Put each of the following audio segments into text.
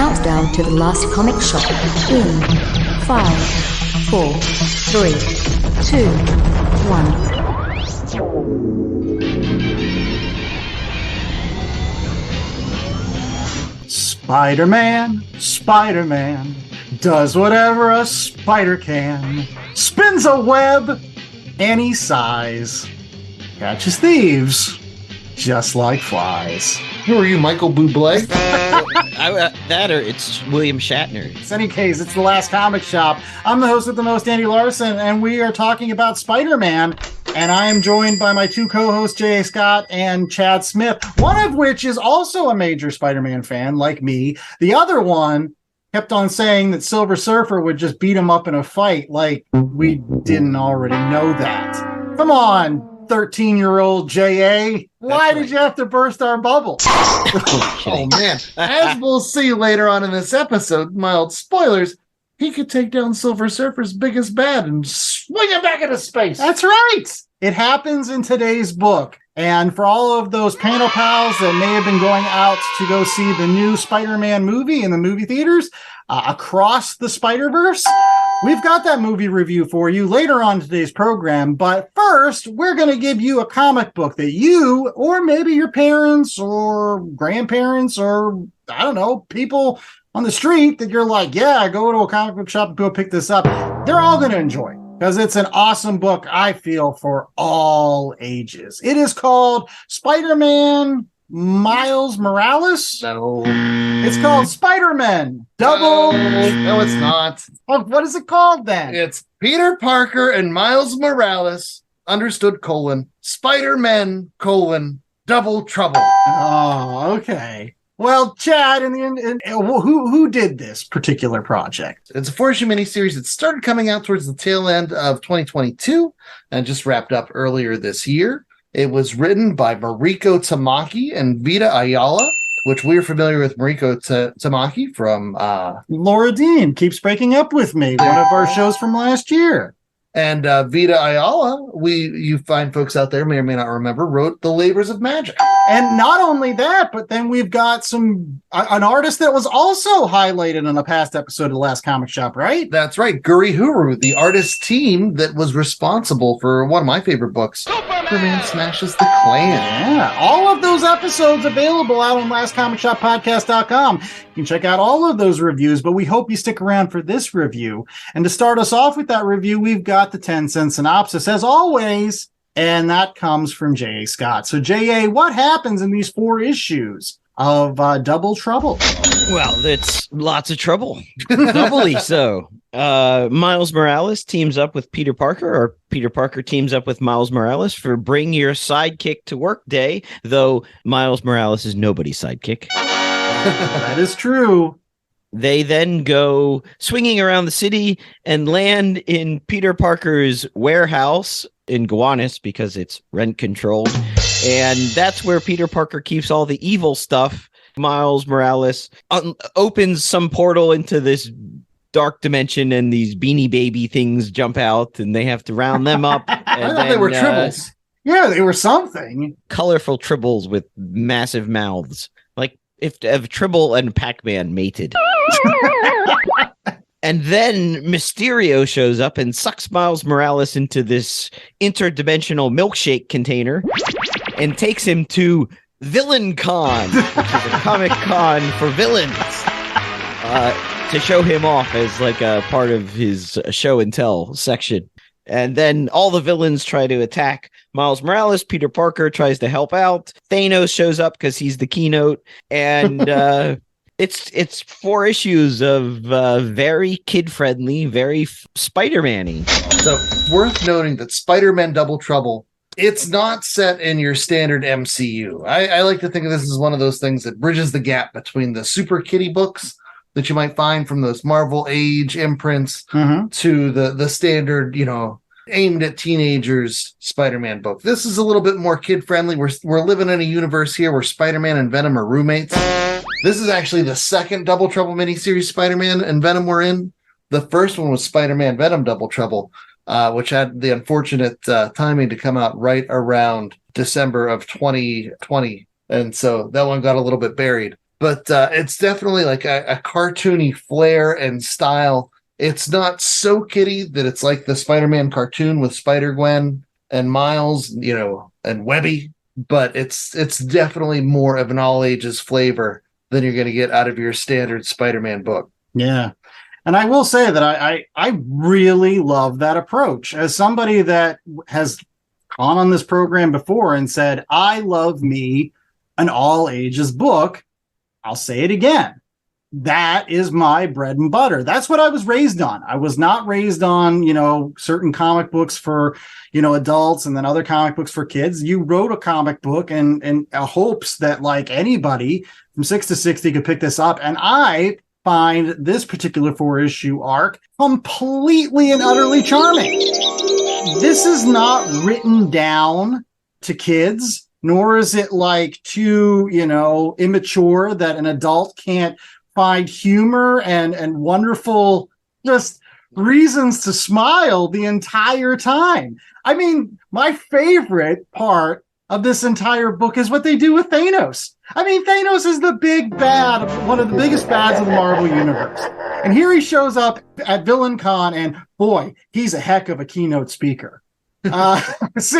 countdown to the last comic shop in 5, 4, 3, 2, 1. Spider-Man, Spider-Man, does whatever a spider can, spins a web any size, catches thieves just like flies. Who are you, Michael Bublé? That or it's William Shatner. In any case, it's the Last Comic Shop. I'm the host with the most, Andy Larson, and we are talking about Spider-Man. And I am joined by my two co-hosts, J.A. Scott and Chad Smith, one of which is also a major Spider-Man fan, like me. The other one kept on saying that Silver Surfer would just beat him up in a fight, like we didn't already know that. Come on, 13-year-old J.A. Why did you have to burst our bubble? Oh, man. As we'll see later on in this episode, mild spoilers, he could take down Silver Surfer's biggest bad and swing him back into space. That's right. It happens in today's book. And for all of those panel pals that may have been going out to go see the new Spider-Man movie in the movie theaters across the Spider-Verse, we've got that movie review for you later on today's program. But first, we're going to give you a comic book that you, or maybe your parents or grandparents or, I don't know, people on the street that you're like, yeah, go to a comic book shop and go pick this up. They're all going to enjoy it because it's an awesome book, I feel, for all ages. It is called Spider-Man Miles Morales. No. It's called Spider-Man Double. No, it's not. Oh, what is it called then? It's Peter Parker and Miles Morales, understood, Spider-Man, Double Trouble. Oh, okay. Well, Chad, who did this particular project? It's a 4-issue miniseries that started coming out towards the tail end of 2022 and just wrapped up earlier this year. It was written by Mariko Tamaki and Vita Ayala, which we're familiar with Mariko Tamaki from... Laura Dean Keeps Breaking Up With Me, one of our shows from last year. And Vita Ayala, you fine folks out there may or may not remember, wrote The Labors of Magic. And not only that, but then we've got an artist that was also highlighted on a past episode of The Last Comic Shop, right? That's right. Guriheru, the artist team that was responsible for one of my favorite books, Superman Smashes the Klan. Yeah, all of those episodes available out on lastcomicshoppodcast.com. You can check out all of those reviews, but we hope you stick around for this review. And to start us off with that review, we've got the 10-cent synopsis, as always, and that comes from J.A. Scott. So, J.A., what happens in these 4 issues of Double Trouble? Well, it's lots of trouble. Doubly so. Miles Morales teams up with Peter Parker, or Peter Parker teams up with Miles Morales for Bring Your Sidekick to Work Day, though Miles Morales is nobody's sidekick. That is true. They then go swinging around the city and land in Peter Parker's warehouse in Gowanus because it's rent controlled. And that's where Peter Parker keeps all the evil stuff. Miles Morales opens some portal into this dark dimension and these Beanie Baby things jump out and they have to round them up. I thought they were tribbles. Yeah, they were something. Colorful tribbles with massive mouths. Like if Tribble and Pac-Man mated. And then Mysterio shows up and sucks Miles Morales into this interdimensional milkshake container and takes him to Villain Con, which is a comic con for villains, to show him off as like a part of his show and tell section. And then all the villains try to attack Miles Morales. Peter Parker tries to help out. Thanos shows up because he's the keynote. And it's 4 issues of very kid-friendly, very Spider-Man-y. So worth noting that Spider-Man Double Trouble, it's not set in your standard MCU. I like to think of this as one of those things that bridges the gap between the Super Kitty books that you might find from those Marvel Age imprints to the standard, aimed at teenagers Spider-Man book. This is a little bit more kid-friendly. We're living in a universe here where Spider-Man and Venom are roommates. This is actually the second Double Trouble miniseries Spider-Man and Venom were in. The first one was Spider-Man Venom Double Trouble, which had the unfortunate timing to come out right around December of 2020. And so that one got a little bit buried. but it's definitely like a cartoony flair and style. It's not so kiddie that it's like the Spider-Man cartoon with Spider-Gwen and Miles, and Webby, but it's definitely more of an all ages flavor than you're going to get out of your standard Spider-Man book. Yeah. And I will say that I really love that approach. As somebody that has gone on this program before and said, I love me an all ages book, I'll say it again. That is my bread and butter. That's what I was raised on. I was not raised on, certain comic books for, adults and then other comic books for kids. You wrote a comic book and hopes that like anybody from 6 to 60 could pick this up. And I find this particular 4-issue arc completely and utterly charming. This is not written down to kids, nor is it like too, immature that an adult can't find humor and wonderful just reasons to smile the entire time. I mean, my favorite part of this entire book is what they do with Thanos. I mean, Thanos is the big bad, one of the biggest bads of the Marvel Universe. And here he shows up at Villain Con, and boy, he's a heck of a keynote speaker. All these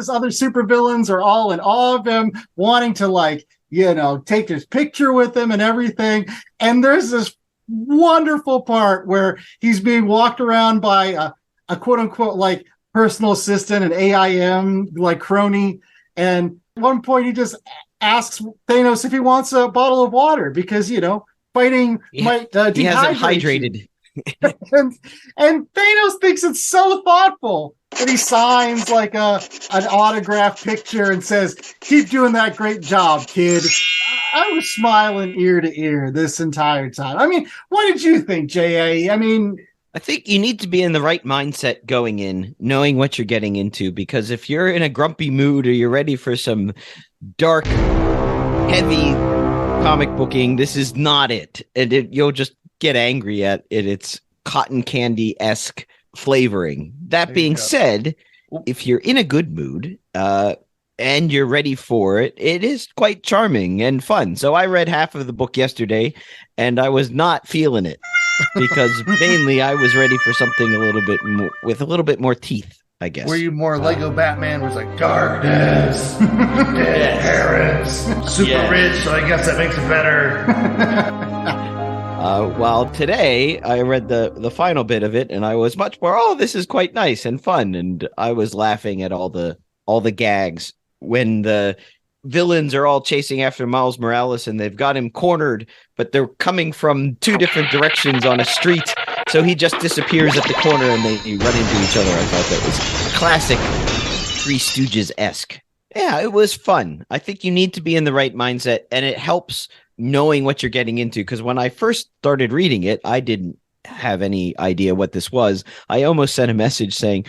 other supervillains are all in awe of him, wanting to take his picture with him and everything. And there's this wonderful part where he's being walked around by a quote unquote personal assistant, an AIM crony. And at one point he just asks Thanos if he wants a bottle of water because, fighting might dehydrate. He hasn't hydrated. and Thanos thinks it's so thoughtful that he signs an autograph picture and says, keep doing that great job, kid. I was smiling ear to ear this entire time. I mean, what did you think, J.A.? I think you need to be in the right mindset going in, knowing what you're getting into, because if you're in a grumpy mood or you're ready for some dark, heavy comic booking, this is not it. And you'll just get angry at it. It's cotton candy-esque flavoring. That being said, if you're in a good mood and you're ready for it, it is quite charming and fun. So I read half of the book yesterday and I was not feeling it because mainly I was ready for something a little bit more with a little bit more teeth, I guess. Were you more Lego Batman was like darkness, dead parents, super rich, so I guess that makes it better. While today I read the final bit of it and I was much more, this is quite nice and fun. And I was laughing at all the gags when the villains are all chasing after Miles Morales and they've got him cornered, but they're coming from two different directions on a street. So he just disappears at the corner and they run into each other. I thought that was classic Three Stooges-esque. Yeah, it was fun. I think you need to be in the right mindset and it helps knowing what you're getting into, because when I first started reading it, I didn't have any idea what this was. I almost sent a message saying,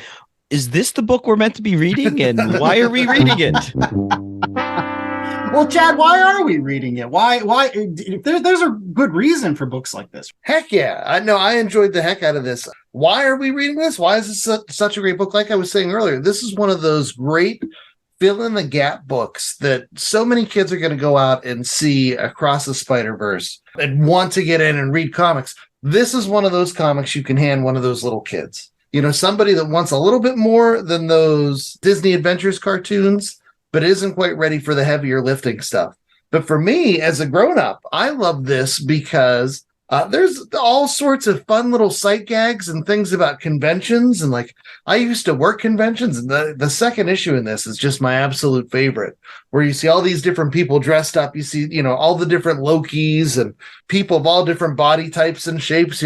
is this the book we're meant to be reading, and why are we reading it? Well, Chad, why are we reading it? Why there's a good reason for books like this. Heck yeah. I enjoyed the heck out of this. Why are we reading this? Why is this such a great book? Like I was saying earlier, this is one of those great fill in the gap books that so many kids are going to go out and see across the Spider-Verse and want to get in and read comics. This is one of those comics you can hand one of those little kids. Somebody that wants a little bit more than those Disney Adventures cartoons, but isn't quite ready for the heavier lifting stuff. But for me, as a grown-up, I love this because there's all sorts of fun little sight gags and things about conventions. And I used to work conventions, and the second issue in this is just my absolute favorite, where you see all these different people dressed up. You see, all the different Lokis and people of all different body types and shapes,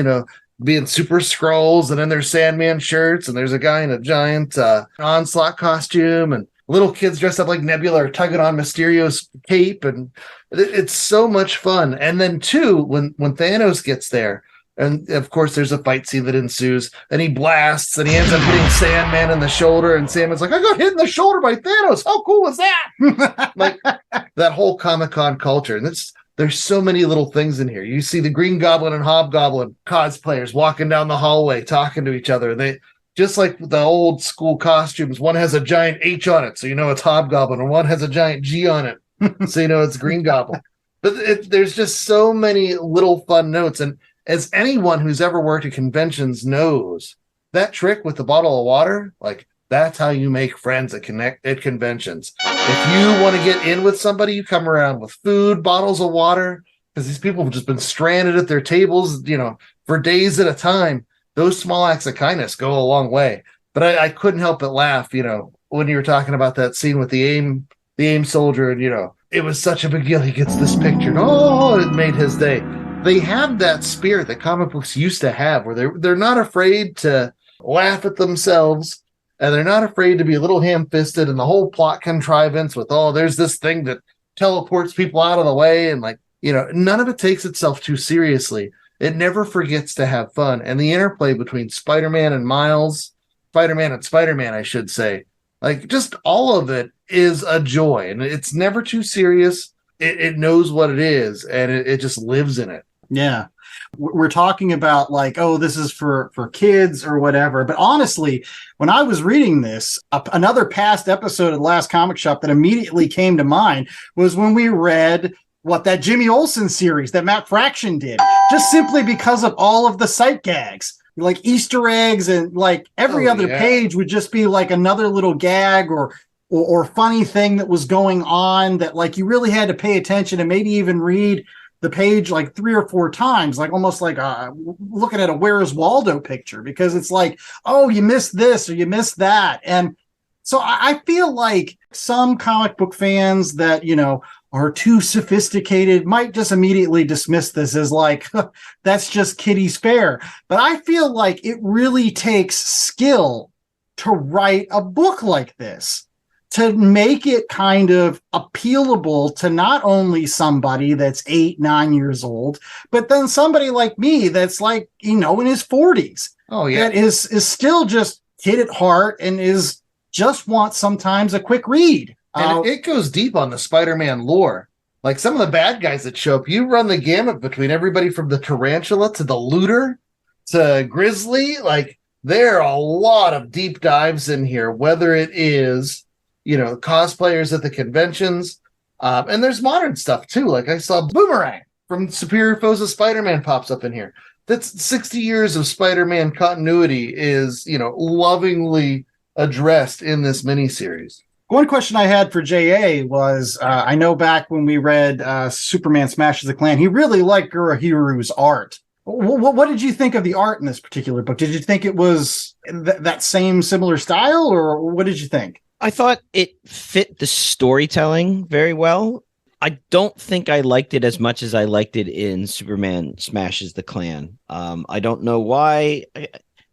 being super Skrulls, and then there's Sandman shirts, and there's a guy in a giant Onslaught costume, and little kids dressed up like Nebula are tugging on Mysterio's cape, and it's so much fun. And then too, when Thanos gets there, and of course there's a fight scene that ensues, and he blasts, and he ends up hitting Sandman in the shoulder, and Sandman's like, I got hit in the shoulder by Thanos. How cool is that? That whole Comic-Con culture, and there's so many little things in here. You see the Green Goblin and Hobgoblin cosplayers walking down the hallway, talking to each other. They just like the old school costumes. One has a giant H on it, so it's Hobgoblin, and one has a giant G on it, so it's Green Goblin. But there's just so many little fun notes. And as anyone who's ever worked at conventions knows, that trick with the bottle of water, like that's how you make friends at conventions. If you want to get in with somebody, you come around with food, bottles of water, because these people have just been stranded at their tables, for days at a time. Those small acts of kindness go a long way. But I couldn't help but laugh, when you were talking about that scene with the AIM soldier, and it was such a big deal. He gets this picture, and it made his day. They have that spirit that comic books used to have, where they're not afraid to laugh at themselves, and they're not afraid to be a little ham-fisted, and the whole plot contrivance with, there's this thing that teleports people out of the way, and none of it takes itself too seriously. It never forgets to have fun. And the interplay between Spider-Man and Miles, Spider-Man and Spider-Man, I should say, just all of it is a joy, and it's never too serious. It knows what it is, and it just lives in it. Yeah. We're talking about this is for kids or whatever. But honestly, when I was reading this, another past episode of the Last Comic Shop that immediately came to mind was when we read that Jimmy Olsen series that Matt Fraction did, just simply because of all of the sight gags. Like Easter eggs, and every other page would just be another little gag or funny thing that was going on that you really had to pay attention and maybe even read the page 3 or 4 times, almost looking at a Where's Waldo picture, because it's you missed this or you missed that. And so I feel like some comic book fans that, are too sophisticated might just immediately dismiss this as that's just kiddie's fare. But I feel like it really takes skill to write a book like this, to make it kind of appealable to not only somebody that's 8, 9 years old, but then somebody like me that's in his 40s. Oh, yeah. That is still just kid at heart and is just wants sometimes a quick read. And it goes deep on the Spider-Man lore. Some of the bad guys that show up, you run the gamut between everybody from the Tarantula to the Looter to Grizzly. There are a lot of deep dives in here, whether it is, cosplayers at the conventions. And there's modern stuff, too. I saw Boomerang from Superior Foes of Spider-Man pops up in here. That's 60 years of Spider-Man continuity is, lovingly addressed in this miniseries. One question I had for J.A. was, I know back when we read Superman Smashes the Klan, he really liked Guriheru's art. What did you think of the art in this particular book? Did you think it was that same similar style, or what did you think? I thought it fit the storytelling very well. I don't think I liked it as much as I liked it in Superman Smashes the Klan. I don't know why.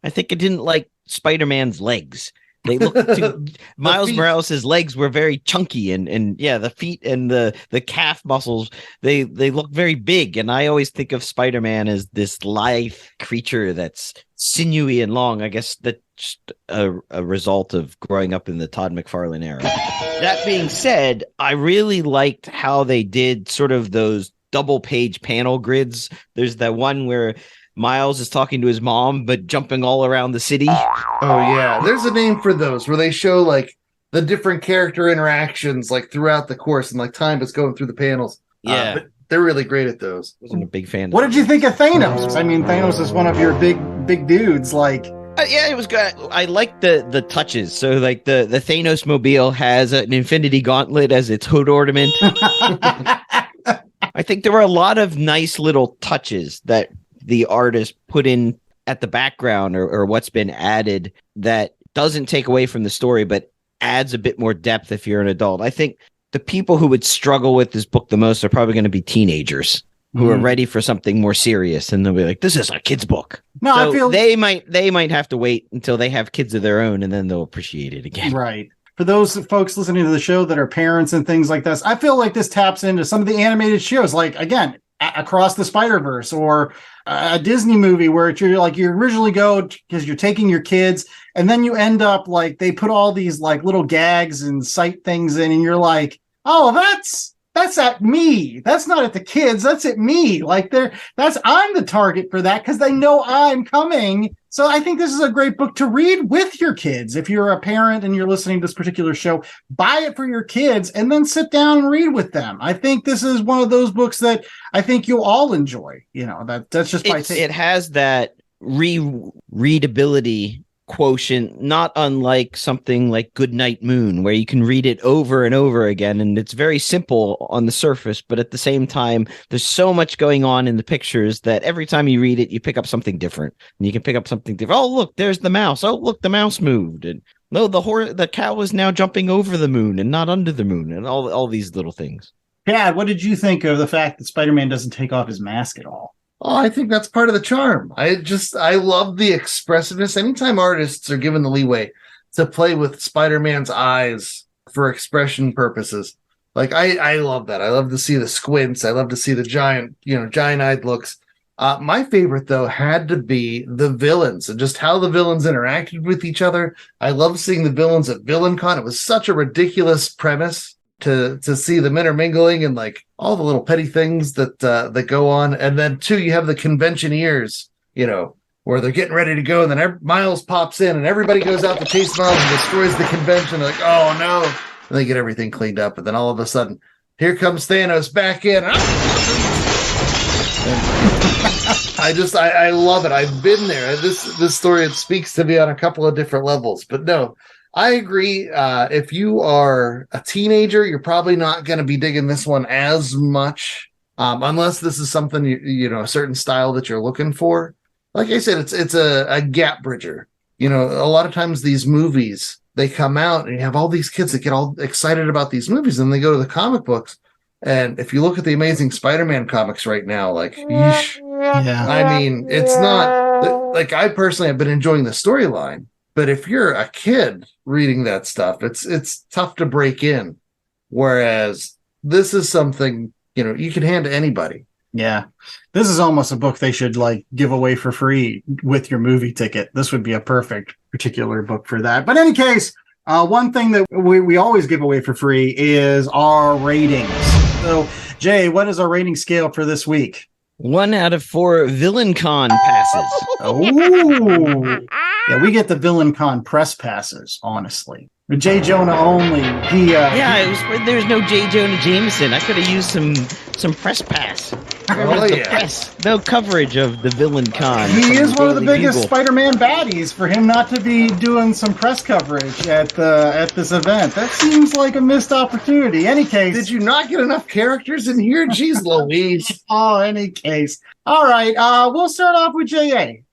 I think I didn't like Spider-Man's legs. They look too, Miles Morales' legs were very chunky, and the feet and the calf muscles, they look very big. And I always think of Spider-Man as this lithe creature that's sinewy and long. I guess that's a result of growing up in the Todd McFarlane era. That being said, I really liked how they did sort of those double page panel grids. There's that one where Miles is talking to his mom, but jumping all around the city. Oh, yeah. There's a name for those where they show the different character interactions throughout the course and time is going through the panels. Yeah. But they're really great at those. I wasn't a big fan. What did you think of Thanos? I mean, Thanos is one of your big dudes. Yeah, it was good. I like the touches. So the Thanos mobile has an Infinity Gauntlet as its hood ornament. I think there were a lot of nice little touches that the artist put in at the background or what's been added that doesn't take away from the story, but adds a bit more depth if you're an adult. I think the people who would struggle with this book the most are probably going to be teenagers who are ready for something more serious, and they'll be like, this is a kid's book. No, so I feel they might have to wait until they have kids of their own, and then they'll appreciate it again. Right. For those folks listening to the show that are parents and things like this, I feel like this taps into some of the animated shows, again, Across the Spider-Verse, or a Disney movie where you originally go because you're taking your kids, and then you end up they put all these little gags and sight things in, and you're like, oh, that's that's at me. That's not at the kids. That's at me. Like I'm the target for that because they know I'm coming. So I think this is a great book to read with your kids. If you're a parent and you're listening to this particular show, buy it for your kids and then sit down and read with them. I think this is one of those books that I think you'll all enjoy. That's just my take. It has that readability quotient, not unlike something like Goodnight Moon, where you can read it over and over again, and it's very simple on the surface, but at the same time there's so much going on in the pictures that every time you read it you pick up something different, and you can pick up something different. Oh, look, there's the mouse. Oh, look, the mouse moved. And no, the cow is now jumping over the moon and not under the moon, and all these little things. Chad, what did you think of the fact that Spider-Man doesn't take off his mask at all? Oh, I think that's part of the charm. I love the expressiveness. Anytime artists are given the leeway to play with Spider-Man's eyes for expression purposes, like I love that. I love to see the squints. I love to see the giant-eyed looks. My favorite, though, had to be the villains and just how the villains interacted with each other. I love seeing the villains at VillainCon. It was such a ridiculous premise to see them intermingling and like all the little petty things that go on. And then too, you have the conventioneers, where they're getting ready to go, and then Miles pops in and everybody goes out to chase Miles and destroys the convention. They're like, oh no. And they get everything cleaned up. And then all of a sudden, here comes Thanos back in. I love it. I've been there. This story, it speaks to me on a couple of different levels, but no, I agree. If you are a teenager, you're probably not going to be digging this one as much, unless this is something a certain style that you're looking for. Like I said, it's a gap bridger. A lot of times these movies, they come out and you have all these kids that get all excited about these movies, and they go to the comic books. And if you look at the Amazing Spider-Man comics right now, like, yeesh, yeah, I mean, it's not like I personally have been enjoying the storyline. But if you're a kid reading that stuff, it's tough to break in. Whereas this is something, you can hand to anybody. Yeah. This is almost a book they should give away for free with your movie ticket. This would be a perfect particular book for that. But in any case, one thing that we always give away for free is our ratings. So, Jay, what is our rating scale for this week? 1 out of 4 VillainCon passes. Oh, yeah, we get the VillainCon press passes, honestly. But J. Jonah only. There's no J. Jonah Jameson. I could have used some press pass. Press. No coverage of the VillainCon. He is one of the biggest Spider-Man baddies. For him not to be doing some press coverage at this event, that seems like a missed opportunity. Any case, did you not get enough characters in here? Jeez Louise. Any case. All right, we'll start off with J.A.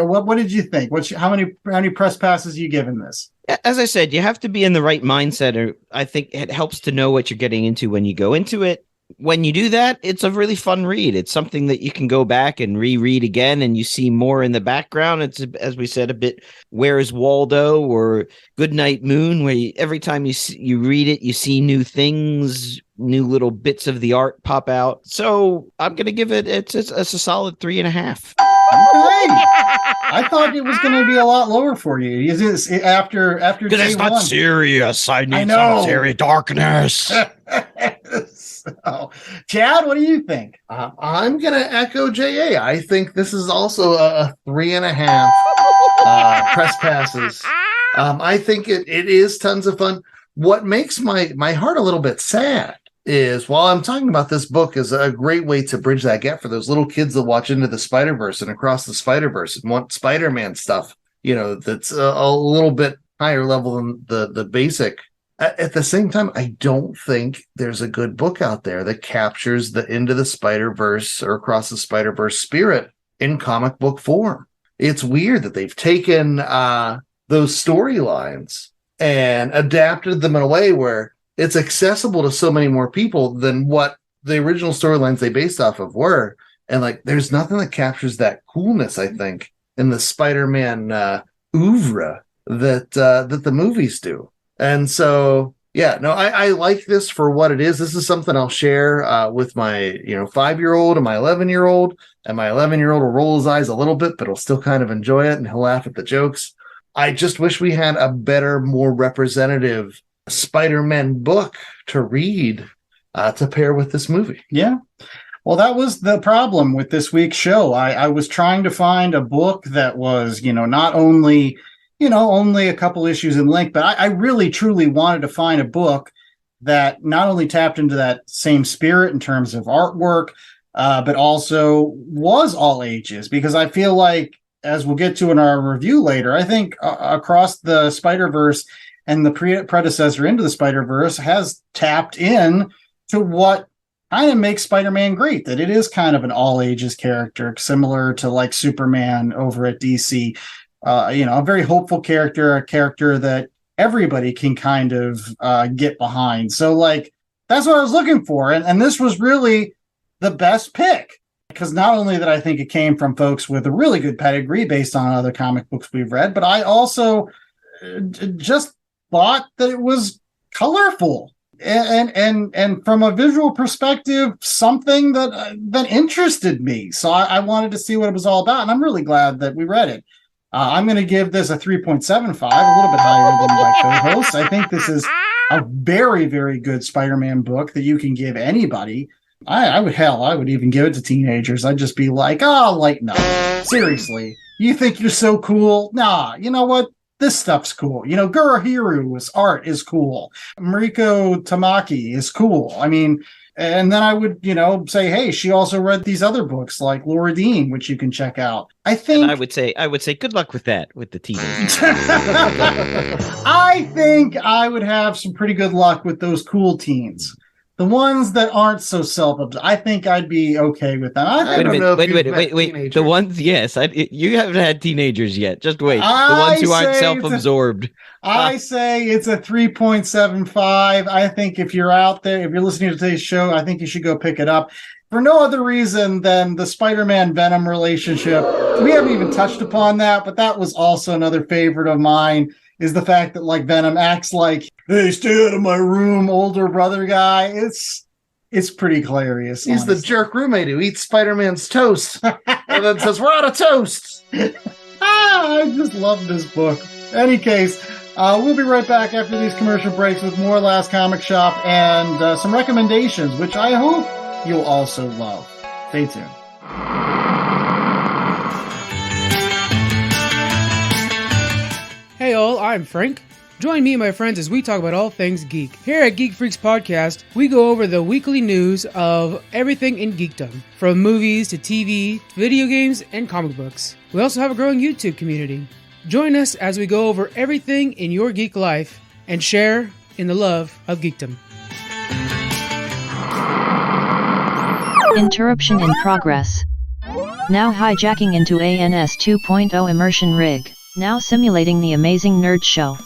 What did you think? How many press passes you given this? As I said, you have to be in the right mindset, or I think it helps to know what you're getting into when you go into it. When you do that, it's a really fun read. It's something that you can go back and reread again, and you see more in the background. It's, as we said, a bit Where's Waldo or Goodnight Moon, where every time you read it, you see new things, new little bits of the art pop out. So I'm going to give it's a solid 3.5. Okay. I thought it was going to be a lot lower for you. Is this after Because it's not serious. I need some serious darkness. So, Chad, what do you think? I'm going to echo J.A. I think this is also a 3.5 press passes. I think it is tons of fun. What makes my heart a little bit sad is, while I'm talking about this book as a great way to bridge that gap for those little kids that watch Into the Spider-Verse and Across the Spider-Verse and want Spider-Man stuff, that's a little bit higher level than the basic. At the same time, I don't think there's a good book out there that captures the Into the Spider-Verse or Across the Spider-Verse spirit in comic book form. It's weird that they've taken those storylines and adapted them in a way where it's accessible to so many more people than what the original storylines they based off of were. And there's nothing that captures that coolness, I think, in the Spider-Man oeuvre that the movies do. And so, I like this for what it is. This is something I'll share with my 5-year-old and my 11-year-old. And my 11-year-old will roll his eyes a little bit, but he'll still kind of enjoy it and he'll laugh at the jokes. I just wish we had a better, more representative Spider-Man book to read to pair with this movie. Yeah. Well, that was the problem with this week's show. I was trying to find a book that was, not only, only a couple issues in length, but I really, truly wanted to find a book that not only tapped into that same spirit in terms of artwork, but also was all ages, because I feel like, as we'll get to in our review later, I think Across the Spider-Verse and the predecessor Into the Spider-Verse has tapped in to what kind of makes Spider-Man great, that it is kind of an all ages character, similar to like Superman over at DC. A very hopeful character, a character that everybody can kind of get behind. So like, that's what I was looking for. And this was really the best pick, because not only that I think it came from folks with a really good pedigree based on other comic books we've read, but I also just thought that it was colorful. And from a visual perspective, something that interested me. So I wanted to see what it was all about, and I'm really glad that we read it. I'm going to give this a 3.75, a little bit higher than my co-host. I think this is a very, very good Spider-Man book that you can give anybody. I would even give it to teenagers. I'd just be like, lighten up. Seriously, you think you're so cool? Nah, you know what? This stuff's cool. Guriheru's art is cool. Mariko Tamaki is cool. I mean, and then I would, say, hey, she also read these other books like Laura Dean, which you can check out. I think and I would say good luck with that with the teenagers. I think I would have some pretty good luck with those cool teens. The ones that aren't so self-obsessed, I think I'd be okay with them. Wait. The ones, yes, you haven't had teenagers yet. Just wait. The ones who aren't self-absorbed. I say it's a 3.75. I think if you're out there, if you're listening to today's show, I think you should go pick it up. For no other reason than the Spider-Man Venom relationship. We haven't even touched upon that, but that was also another favorite of mine, is the fact that like Venom acts like, hey, stay out of my room, older brother guy. It's pretty hilarious. He's honestly the jerk roommate who eats Spider-Man's toast and then says, we're out of toast. I just love this book. Any case, we'll be right back after these commercial breaks with more Last Comic Shop and some recommendations, which I hope you'll also love. Stay tuned. Hey all, I'm Frank. Join me and my friends as we talk about all things geek. Here at Geek Freaks Podcast, we go over the weekly news of everything in geekdom, from movies to TV, video games, and comic books. We also have a growing YouTube community. Join us as we go over everything in your geek life and share in the love of geekdom. Interruption in progress. Now hijacking into ANS 2.0 immersion rig. Now simulating the Amazing Nerd Show.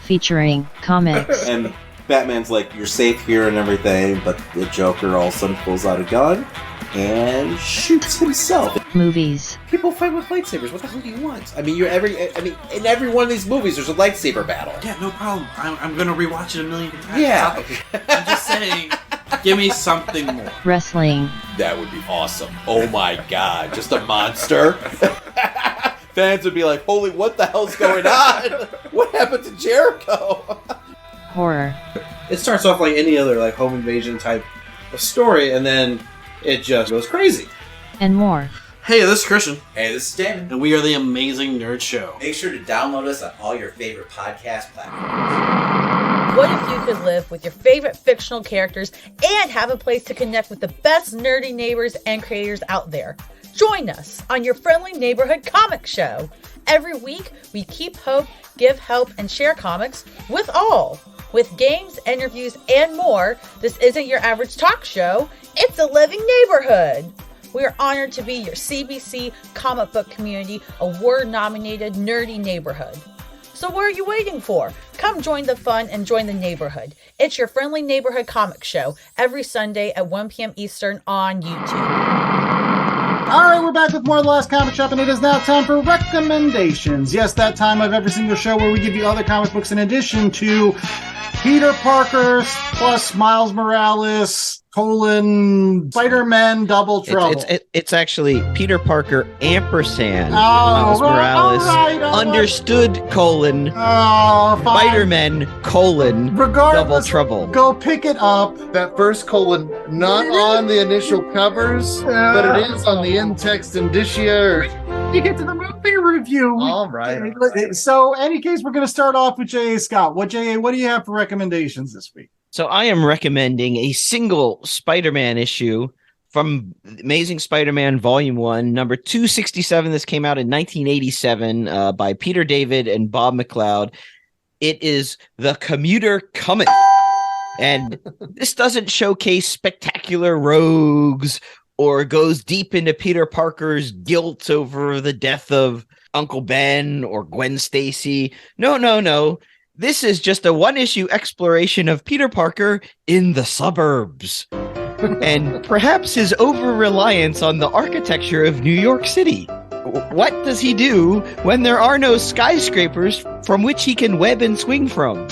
Featuring comics. And Batman's like, you're safe here and everything, but the Joker all of a sudden pulls out a gun and shoots himself. Movies. People fight with lightsabers. What the hell do you want? I mean, in every one of these movies, there's a lightsaber battle. Yeah, no problem. I'm gonna rewatch it a million times. Yeah. I'm just saying, give me something more. Wrestling. That would be awesome. Oh my god, just a monster. Fans would be like, holy, what the hell's going on? What happened to Jericho? Horror. It starts off like any other like home invasion type of story, and then it just goes crazy. And more. Hey, this is Christian. Hey, this is Damon. And we are the Amazing Nerd Show. Make sure to download us on all your favorite podcast platforms. What if you could live with your favorite fictional characters and have a place to connect with the best nerdy neighbors and creators out there? Join us on your friendly neighborhood comic show. Every week, we keep hope, give help, and share comics with all. With games, interviews, and more, this isn't your average talk show. It's a living neighborhood. We are honored to be your CBC Comic Book Community Award-nominated nerdy neighborhood. So what are you waiting for? Come join the fun and join the neighborhood. It's your friendly neighborhood comic show every Sunday at 1 p.m. Eastern on YouTube. All right, we're back with more of The Last Comic Shop, and it is now time for recommendations. Yes, that time of every single show where we give you other comic books in addition to Peter Parker plus Miles Morales, Spider-Man Double Trouble. It's actually Peter Parker ampersand Miles Morales understood Spider-Man Double Trouble. Go pick it up. That first colon, not on the initial covers, but it is on the in-text indicia. You get to the movie review. All right. So, any case, we're going to start off with J.A. Scott. What do you have for recommendations this week? So I am recommending a single Spider-Man issue from Amazing Spider-Man Volume 1, number 267. This came out in 1987 by Peter David and Bob McLeod. It is The Commuter Cometh. And this doesn't showcase spectacular rogues or goes deep into Peter Parker's guilt over the death of Uncle Ben or Gwen Stacy. No. This is just a one-issue exploration of Peter Parker in the suburbs and perhaps his over-reliance on the architecture of New York City. What does he do when there are no skyscrapers from which he can web and swing from?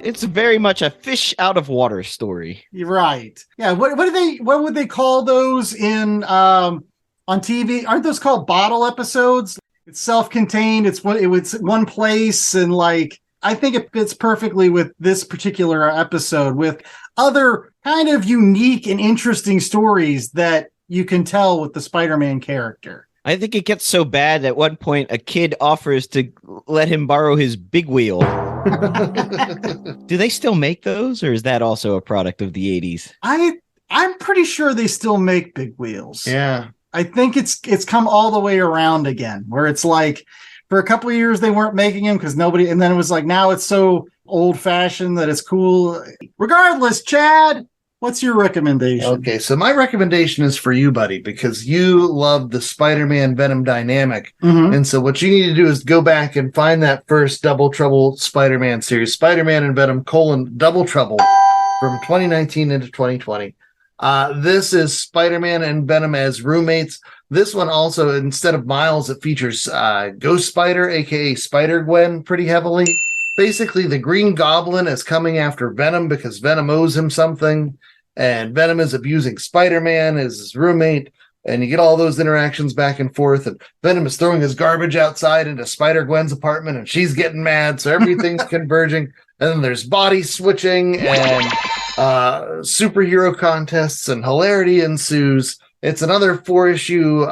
It's very much a fish out of water story. You're right. Yeah. What would they call those in on TV? Aren't those called bottle episodes? It's self-contained. It's one place, and I think it fits perfectly with this particular episode, with other kind of unique and interesting stories that you can tell with the Spider-Man character. I think it gets so bad at one point a kid offers to let him borrow his big wheel. Do they still make those, or is that also a product of the 80s? I'm pretty sure they still make big wheels. Yeah. I think it's come all the way around again, where it's like for a couple of years they weren't making them because nobody, and then it was like now it's so old fashioned that it's cool. Regardless, Chad, what's your recommendation? Okay, so my recommendation is for you, buddy, because you love the Spider-Man Venom dynamic. Mm-hmm. And so what you need to do is go back and find that first Double Trouble Spider-Man series, Spider-Man and Venom: Double Trouble, from 2019 into 2020. This is Spider-Man and Venom as roommates. This one also, instead of Miles, it features Ghost Spider, aka Spider-Gwen, pretty heavily. Basically, the Green Goblin is coming after Venom because Venom owes him something, and Venom is abusing Spider-Man as his roommate, and you get all those interactions back and forth, and Venom is throwing his garbage outside into Spider-Gwen's apartment, and she's getting mad, so everything's converging, and then there's body switching, and superhero contests, and hilarity ensues. It's another 4-issue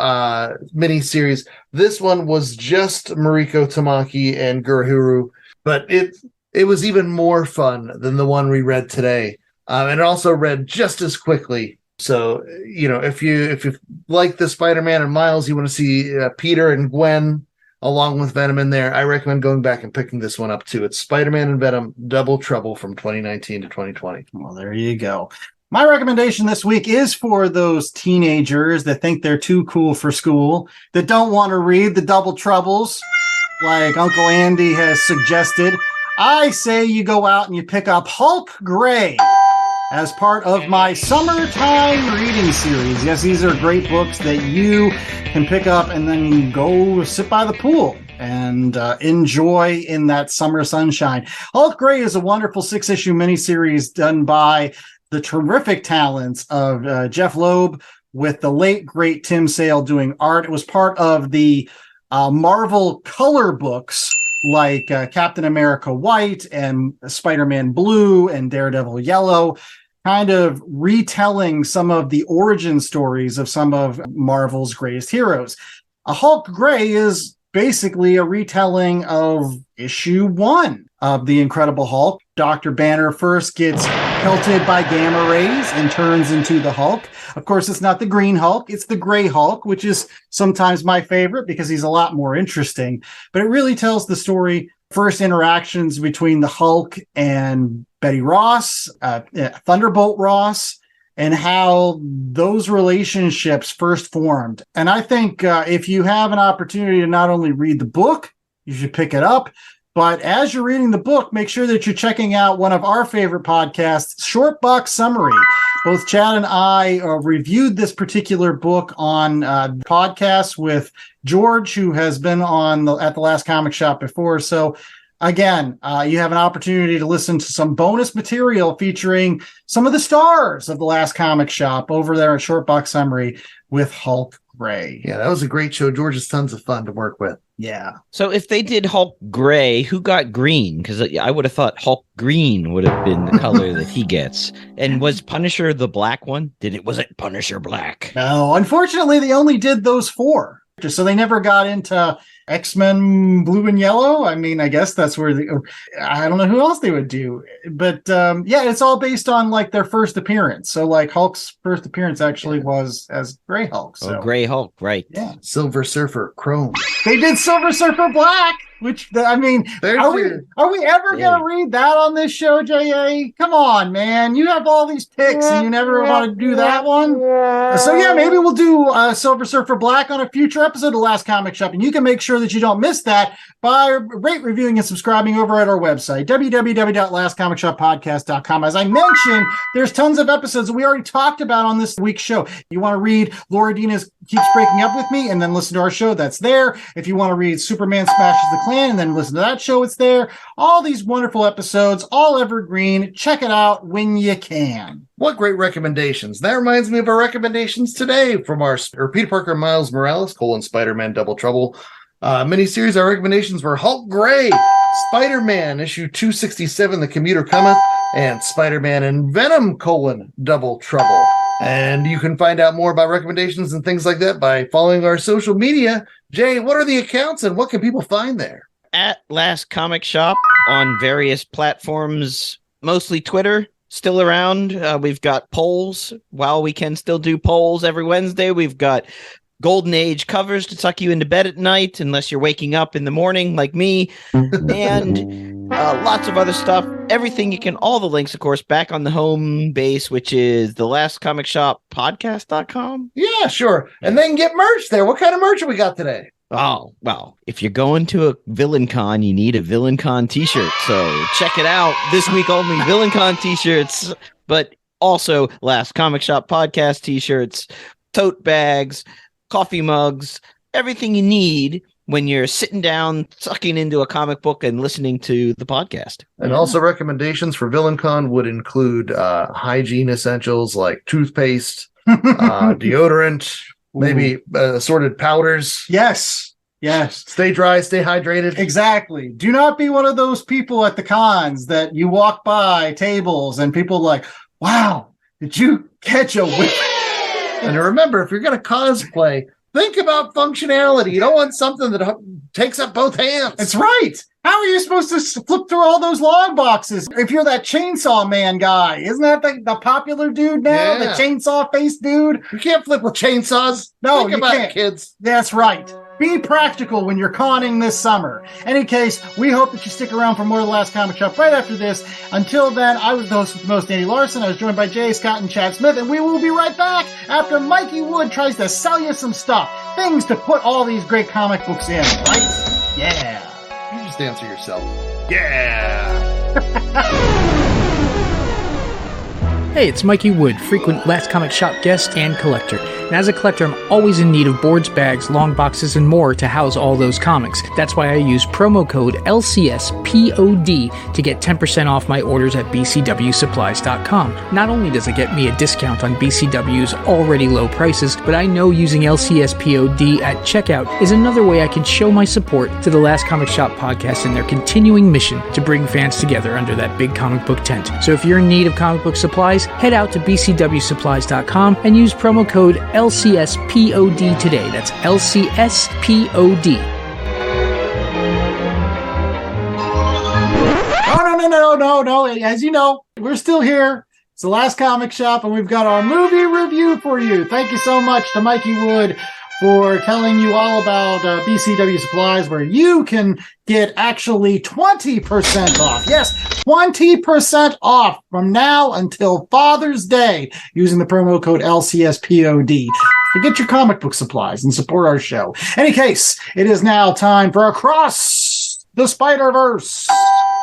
miniseries. This one was just Mariko Tamaki and Guriheru, but it was even more fun than the one we read today, and it also read just as quickly. So if you like the Spider-Man and Miles, you want to see Peter and Gwen along with Venom in there, I recommend going back and picking this one up too. It's Spider-Man and Venom Double Trouble from 2019 to 2020. Well, there you go. My recommendation this week is for those teenagers that think they're too cool for school, that don't want to read the Double Troubles like Uncle Andy has suggested. I say you go out and you pick up Hulk Gray as part of my summertime reading series. Yes, these are great books that you can pick up and then go sit by the pool and enjoy in that summer sunshine. Hulk Gray is a wonderful 6-issue miniseries done by the terrific talents of Jeff Loeb with the late, great Tim Sale doing art. It was part of the Marvel color books like Captain America White and Spider-Man Blue and Daredevil Yellow, kind of retelling some of the origin stories of some of Marvel's greatest heroes. A Hulk Gray is basically a retelling of issue 1 of The Incredible Hulk. Dr. Banner first gets pelted by gamma rays and turns into the Hulk. Of course, it's not the Green Hulk, it's the Gray Hulk, which is sometimes my favorite because he's a lot more interesting. But it really tells the story, first interactions between the Hulk and Betty Ross, Thunderbolt Ross, and how those relationships first formed. And I think if you have an opportunity to not only read the book, you should pick it up. But as you're reading the book, make sure that you're checking out one of our favorite podcasts, Short Box Summary. Both Chad and I reviewed this particular book on podcasts with George, who has been on at the Last Comic Shop before. So Again, you have an opportunity to listen to some bonus material featuring some of the stars of the Last Comic Shop over there at Short Box Summary with Hulk Gray. Yeah, that was a great show. George is tons of fun to work with. Yeah. So if they did Hulk Gray, who got green? Because I would have thought Hulk Green would have been the color that he gets. And was Punisher the black one? Was it Punisher Black? No, unfortunately, they only did those 4. So they never got into X-Men Blue and Yellow. I mean, I guess that's where I don't know who else they would do. But yeah, it's all based on like their first appearance. So like Hulk's first appearance actually was as Gray Hulk. So Gray Hulk, right. Yeah. Silver Surfer Chrome. They did Silver Surfer Black, which, I mean, are we ever going to read that on this show, J.A.? Come on, man. You have all these picks and you never want to do that one? So, yeah, maybe we'll do Silver Surfer Black on a future episode of Last Comic Shop, and you can make sure that you don't miss that by rate, reviewing, and subscribing over at our website, www.lastcomicshoppodcast.com. As I mentioned, there's tons of episodes that we already talked about on this week's show. You want to read Laura Dina's Keeps Breaking Up With Me and then listen to our show, that's there. If you want to read Superman Smashes the Klan and then listen to that show, it's there. All these wonderful episodes, all evergreen. Check it out when you can. What great recommendations. That reminds me of our recommendations today from our Peter Parker Miles Morales, Spider-Man Double Trouble miniseries. Our recommendations were Hulk Gray, Spider-Man issue 267, The Commuter Cometh, and Spider-Man and Venom, Double Trouble. And you can find out more about recommendations and things like that by following our social media. Jay, what are the accounts and what can people find there? At Last Comic Shop on various platforms, mostly Twitter, still around. We've got polls. While we can still do polls every Wednesday, we've got Golden Age covers to tuck you into bed at night, unless you're waking up in the morning like me, and lots of other stuff. Everything you can, all the links, of course, back on the home base, which is the Last Comic Shop podcast.com. Yeah, sure. And then get merch there. What kind of merch have we got today? Oh, well, if you're going to a Villain Con, you need a Villain Con t-shirt. So check it out. This week only Villain Con t-shirts, but also Last Comic Shop podcast t-shirts, tote bags, coffee mugs, everything you need when you're sitting down, sucking into a comic book and listening to the podcast. And also recommendations for VillainCon would include hygiene essentials like toothpaste, deodorant, maybe assorted powders. Yes. Stay dry, stay hydrated. Exactly. Do not be one of those people at the cons that you walk by tables and people are like, wow, did you catch a whip? And remember, if you're going to cosplay, think about functionality. You don't want something that takes up both hands. That's right. How are you supposed to flip through all those long boxes if you're that Chainsaw Man guy? Isn't that the popular dude now? Yeah. The chainsaw face dude? You can't flip with chainsaws. No, think you about can't. It, kids. That's right. Be practical when you're conning this summer. Any case, we hope that you stick around for more of the Last Comic Shop right after this. Until then, I was the host with the most, Andy Larson. I was joined by Jay Scott and Chad Smith, and we will be right back after Mikey Wood tries to sell you some stuff. Things to put all these great comic books in, right? Yeah. You just answer yourself. Yeah. Hey, it's Mikey Wood, frequent Last Comic Shop guest and collector. And as a collector, I'm always in need of boards, bags, long boxes, and more to house all those comics. That's why I use promo code LCSPOD to get 10% off my orders at BCWSupplies.com. Not only does it get me a discount on BCW's already low prices, but I know using LCSPOD at checkout is another way I can show my support to the Last Comic Shop podcast and their continuing mission to bring fans together under that big comic book tent. So if you're in need of comic book supplies, head out to BCWSupplies.com and use promo code LCSPOD today. That's LCSPOD. No. As you know, we're still here. It's the Last Comic Shop, and we've got our movie review for you. Thank you so much to Mikey Wood for telling you all about BCW Supplies, where you can get actually 20% off. Yes, 20% off from now until Father's Day using the promo code LCSPOD. To get your comic book supplies and support our show. Any case, it is now time for Across the Spider-Verse.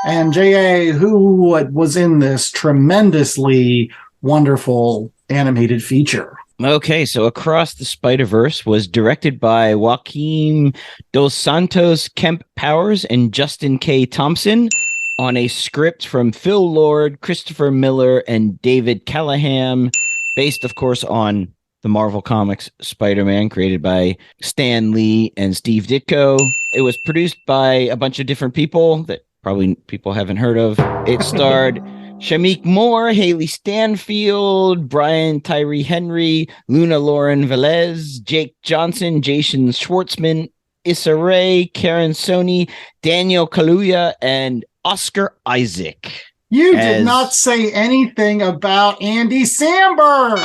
And J.A., who was in this tremendously wonderful animated feature? Okay, so Across the Spider-Verse was directed by Joaquim Dos Santos Kemp Powers and Justin K. Thompson on a script from Phil Lord, Christopher Miller, and David Callahan, based, of course, on the Marvel Comics Spider-Man, created by Stan Lee and Steve Ditko. It was produced by a bunch of different people that probably people haven't heard of. It starred Shamik Moore, Haley Stanfield, Brian Tyree Henry, Luna Lauren Velez, Jake Johnson, Jason Schwartzman, Issa Rae, Karen Sony, Daniel Kaluuya, and Oscar Isaac. You did not say anything about Andy Samberg.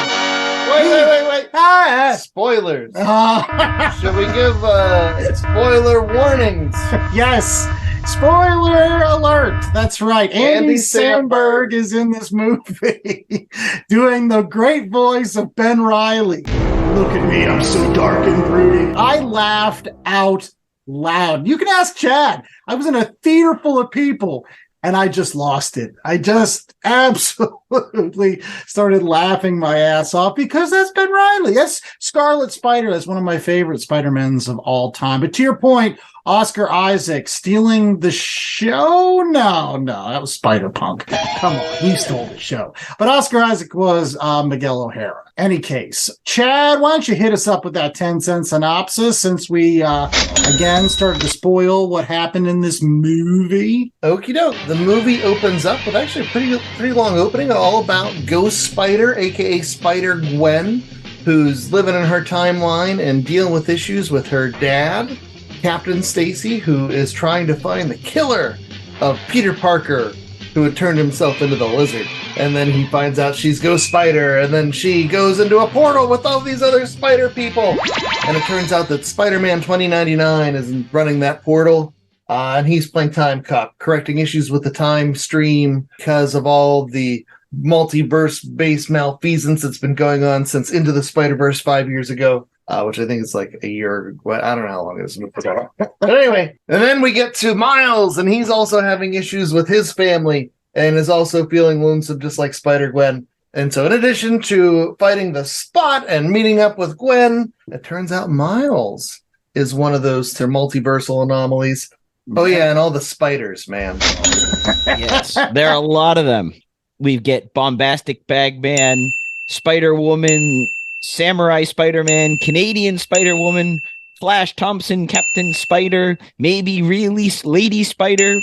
Wait. Spoilers. Should we give spoiler warnings? Yes. Spoiler alert. That's right. Andy Samberg is in this movie doing the great voice of Ben Reilly. Look at me. I'm so dark and brooding. I laughed out loud. You can ask Chad. I was in a theater full of people and I just lost it. I just absolutely started laughing my ass off because that's Ben Reilly. That's Scarlet Spider. That's one of my favorite Spider-Mans of all time. But to your point, Oscar Isaac stealing the show? No, that was Spider-Punk. Come on, he stole the show. But Oscar Isaac was Miguel O'Hara. Any case, Chad, why don't you hit us up with that 10-cent synopsis since we, again, started to spoil what happened in this movie? Okie doke. The movie opens up with actually a pretty long opening, all about Ghost Spider, a.k.a. Spider-Gwen, who's living in her timeline and dealing with issues with her dad, Captain Stacy, who is trying to find the killer of Peter Parker, who had turned himself into the Lizard. And then he finds out she's Ghost Spider, and then she goes into a portal with all these other spider people. And it turns out that Spider-Man 2099 is running that portal, and he's playing Time Cop, correcting issues with the time stream because of all the multiverse-based malfeasance that's been going on since Into the Spider-Verse 5 years ago. Which I think is like a year. I don't know how long it is. But anyway, and then we get to Miles, and he's also having issues with his family and is also feeling lonesome just like Spider-Gwen. And so in addition to fighting the Spot and meeting up with Gwen, it turns out Miles is one of those multiversal anomalies. Oh yeah, and all the spiders, man. Yes, there are a lot of them. We get Bombastic Bagman, Spider-Woman, Samurai Spider-Man, Canadian Spider-Woman, Flash Thompson, Captain Spider, maybe really Lady Spider,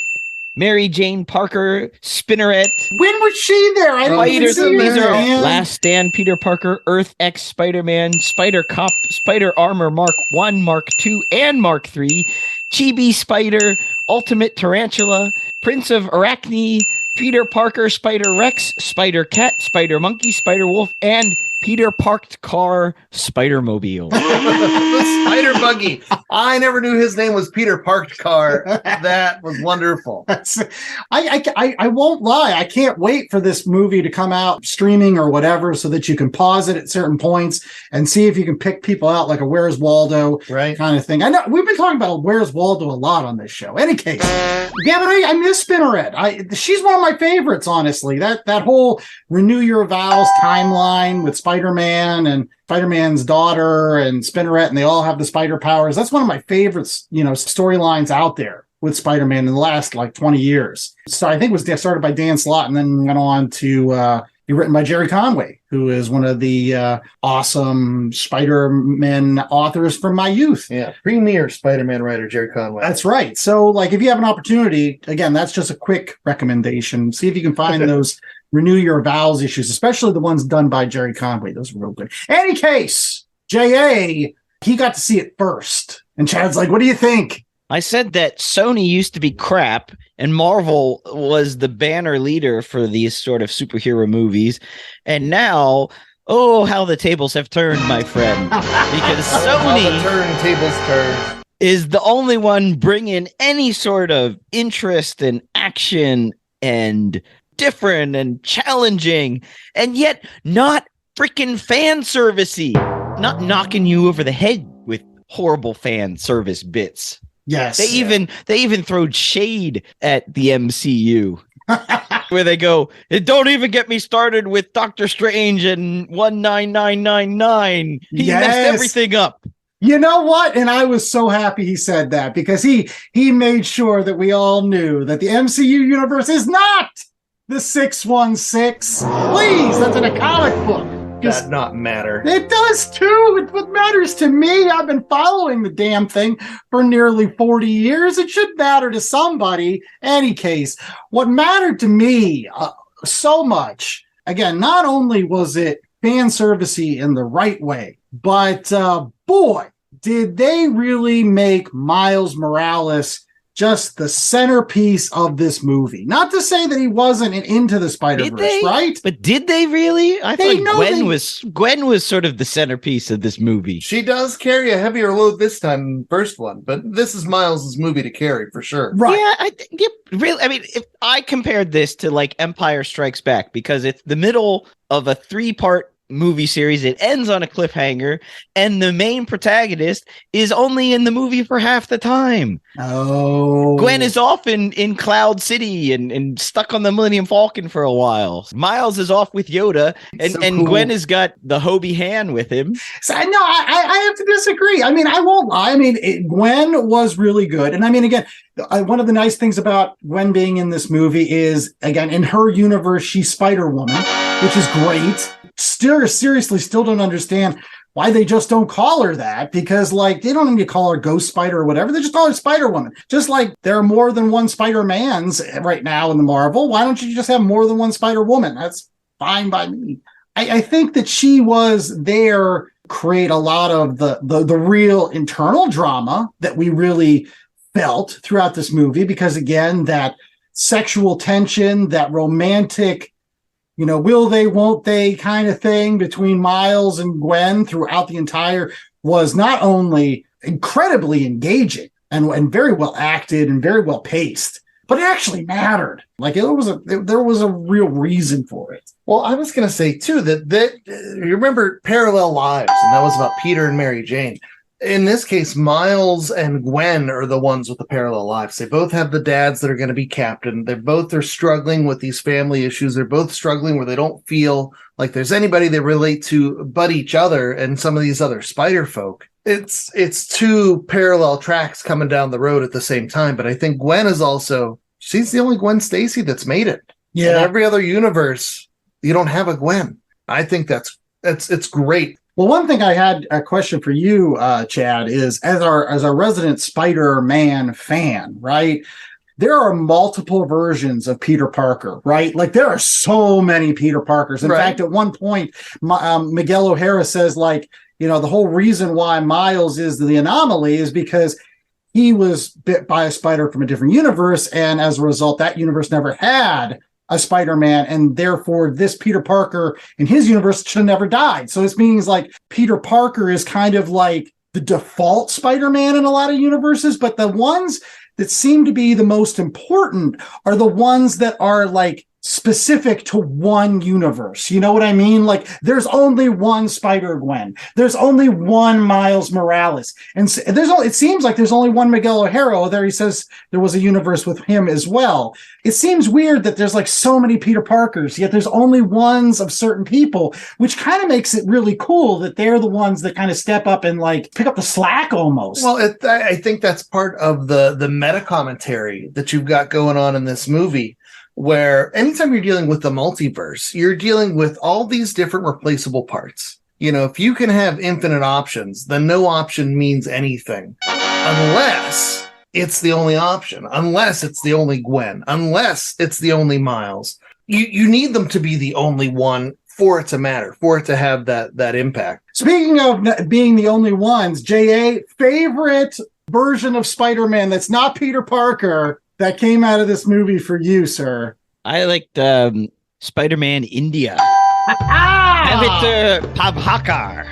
Mary Jane Parker, Spinneret. When was she there? I didn't see her. These are Last Stand Peter Parker, Earth X Spider-Man, Spider Cop, Spider Armor Mark 1, Mark 2, and Mark 3, Chibi Spider, Ultimate Tarantula, Prince of Arachne, Peter Parker, Spider Rex, Spider Cat, Spider Monkey, Spider Wolf, and Peter Parked Car, Spider-Mobile. Spider Buggy. I never knew his name was Peter Parked Car. That was wonderful. I won't lie. I can't wait for this movie to come out streaming or whatever so that you can pause it at certain points and see if you can pick people out like a Where's Waldo kind of thing. I know we've been talking about Where's Waldo a lot on this show. Any case, yeah, but I miss Spinneret. She's one of my favorites, honestly. That whole Renew Your Vows timeline with Spider-Man and Spider-Man's daughter and Spinneret, and they all have the spider powers. That's one of my favorites, storylines out there with Spider-Man in the last 20 years. So I think it was started by Dan Slott and then went on to be written by Jerry Conway, who is one of the awesome Spider-Man authors from my youth. Yeah, premier Spider-Man writer, Jerry Conway. That's right. So if you have an opportunity, again, that's just a quick recommendation. See if you can find those Renew Your Vows issues, especially the ones done by Jerry Conway. Those are real good. Any case, J.A., he got to see it first. And Chad's like, what do you think? I said that Sony used to be crap and Marvel was the banner leader for these sort of superhero movies. And now, how the tables have turned, my friend. Because Sony is the only one bringing any sort of interest and action and different and challenging, and yet not freaking fan servicey, not knocking you over the head with horrible fan service bits. Yes, they even throwed shade at the MCU. Where they go, don't even get me started with Doctor Strange and 19999. He messed everything up. You know what? And I was so happy he said that, because he made sure that we all knew that the MCU universe is not the 616. Please, that's in a comic book. Does not matter. It does too. What matters to me, I've been following the damn thing for nearly 40 years. It should matter to somebody. Any case, what mattered to me so much, again, not only was it fan servicey in the right way, but boy, did they really make Miles Morales just the centerpiece of this movie. Not to say that he wasn't an Into the Spider-Verse, right? But did they really? I thought Gwen was sort of the centerpiece of this movie. She does carry a heavier load this time than the first one, but this is Miles' movie to carry for sure. Right. Yeah, really. I mean, if I compared this to like Empire Strikes Back, because it's the middle of a 3-part movie series, it ends on a cliffhanger, and the main protagonist is only in the movie for half the time. Oh, Gwen is often in Cloud City and stuck on the Millennium Falcon for a while. Miles is off with Yoda, and cool. Gwen has got the Hobie hand with him. So, no, I have to disagree. I mean, I won't lie. I mean, Gwen was really good. And I mean, again, one of the nice things about Gwen being in this movie is, again, in her universe, she's Spider-Woman, which is great. Seriously, still don't understand why they just don't call her that, because like they don't need to call her Ghost Spider or whatever. They just call her Spider-Woman. Just like there are more than one Spider-Mans right now in the Marvel. Why don't you just have more than one Spider-Woman? That's fine by me. I think that she was there create a lot of the real internal drama that we really felt throughout this movie, because again, that sexual tension, that romantic, you know, will they, won't they kind of thing between Miles and Gwen throughout the entire was not only incredibly engaging and very well acted and very well paced, but it actually mattered. Like there was a real reason for it. Well, I was going to say too that you remember Parallel Lives, and that was about Peter and Mary Jane. In this case, Miles and Gwen are the ones with the parallel lives. They both have the dads that are going to be captain. They both are struggling with these family issues. They're both struggling where they don't feel like there's anybody they relate to but each other and some of these other spider folk. It's two parallel tracks coming down the road at the same time. But I think Gwen is also, she's the only Gwen Stacy that's made it. Yeah. In every other universe, you don't have a Gwen. I think it's great. Well, one thing I had a question for you, Chad, is as our resident Spider-Man fan, right? There are multiple versions of Peter Parker, right? Like there are so many Peter Parkers. In fact, at one point, Miguel O'Hara says, like, you know, the whole reason why Miles is the anomaly is because he was bit by a spider from a different universe, and as a result, that universe never had a Spider-Man, and therefore this Peter Parker in his universe should have never died. So this means like Peter Parker is kind of like the default Spider-Man in a lot of universes, but the ones that seem to be the most important are the ones that are like specific to one universe. You know what I mean? Like there's only one Spider-Gwen. There's only one Miles Morales. And it seems like there's only one Miguel O'Hara. There he says there was a universe with him as well. It seems weird that there's like so many Peter Parkers, yet there's only ones of certain people, which kind of makes it really cool that they're the ones that kind of step up and like pick up the slack almost. Well, I think that's part of the meta commentary that you've got going on in this movie, where anytime you're dealing with the multiverse, you're dealing with all these different replaceable parts. You know, if you can have infinite options, then no option means anything. Unless it's the only option. Unless it's the only Gwen. Unless it's the only Miles. You need them to be the only one for it to matter, for it to have that impact. Speaking of being the only ones, J.A., favorite version of Spider-Man that's not Peter Parker that came out of this movie for you, sir? I liked Spider-Man India. Avita Pabhakar.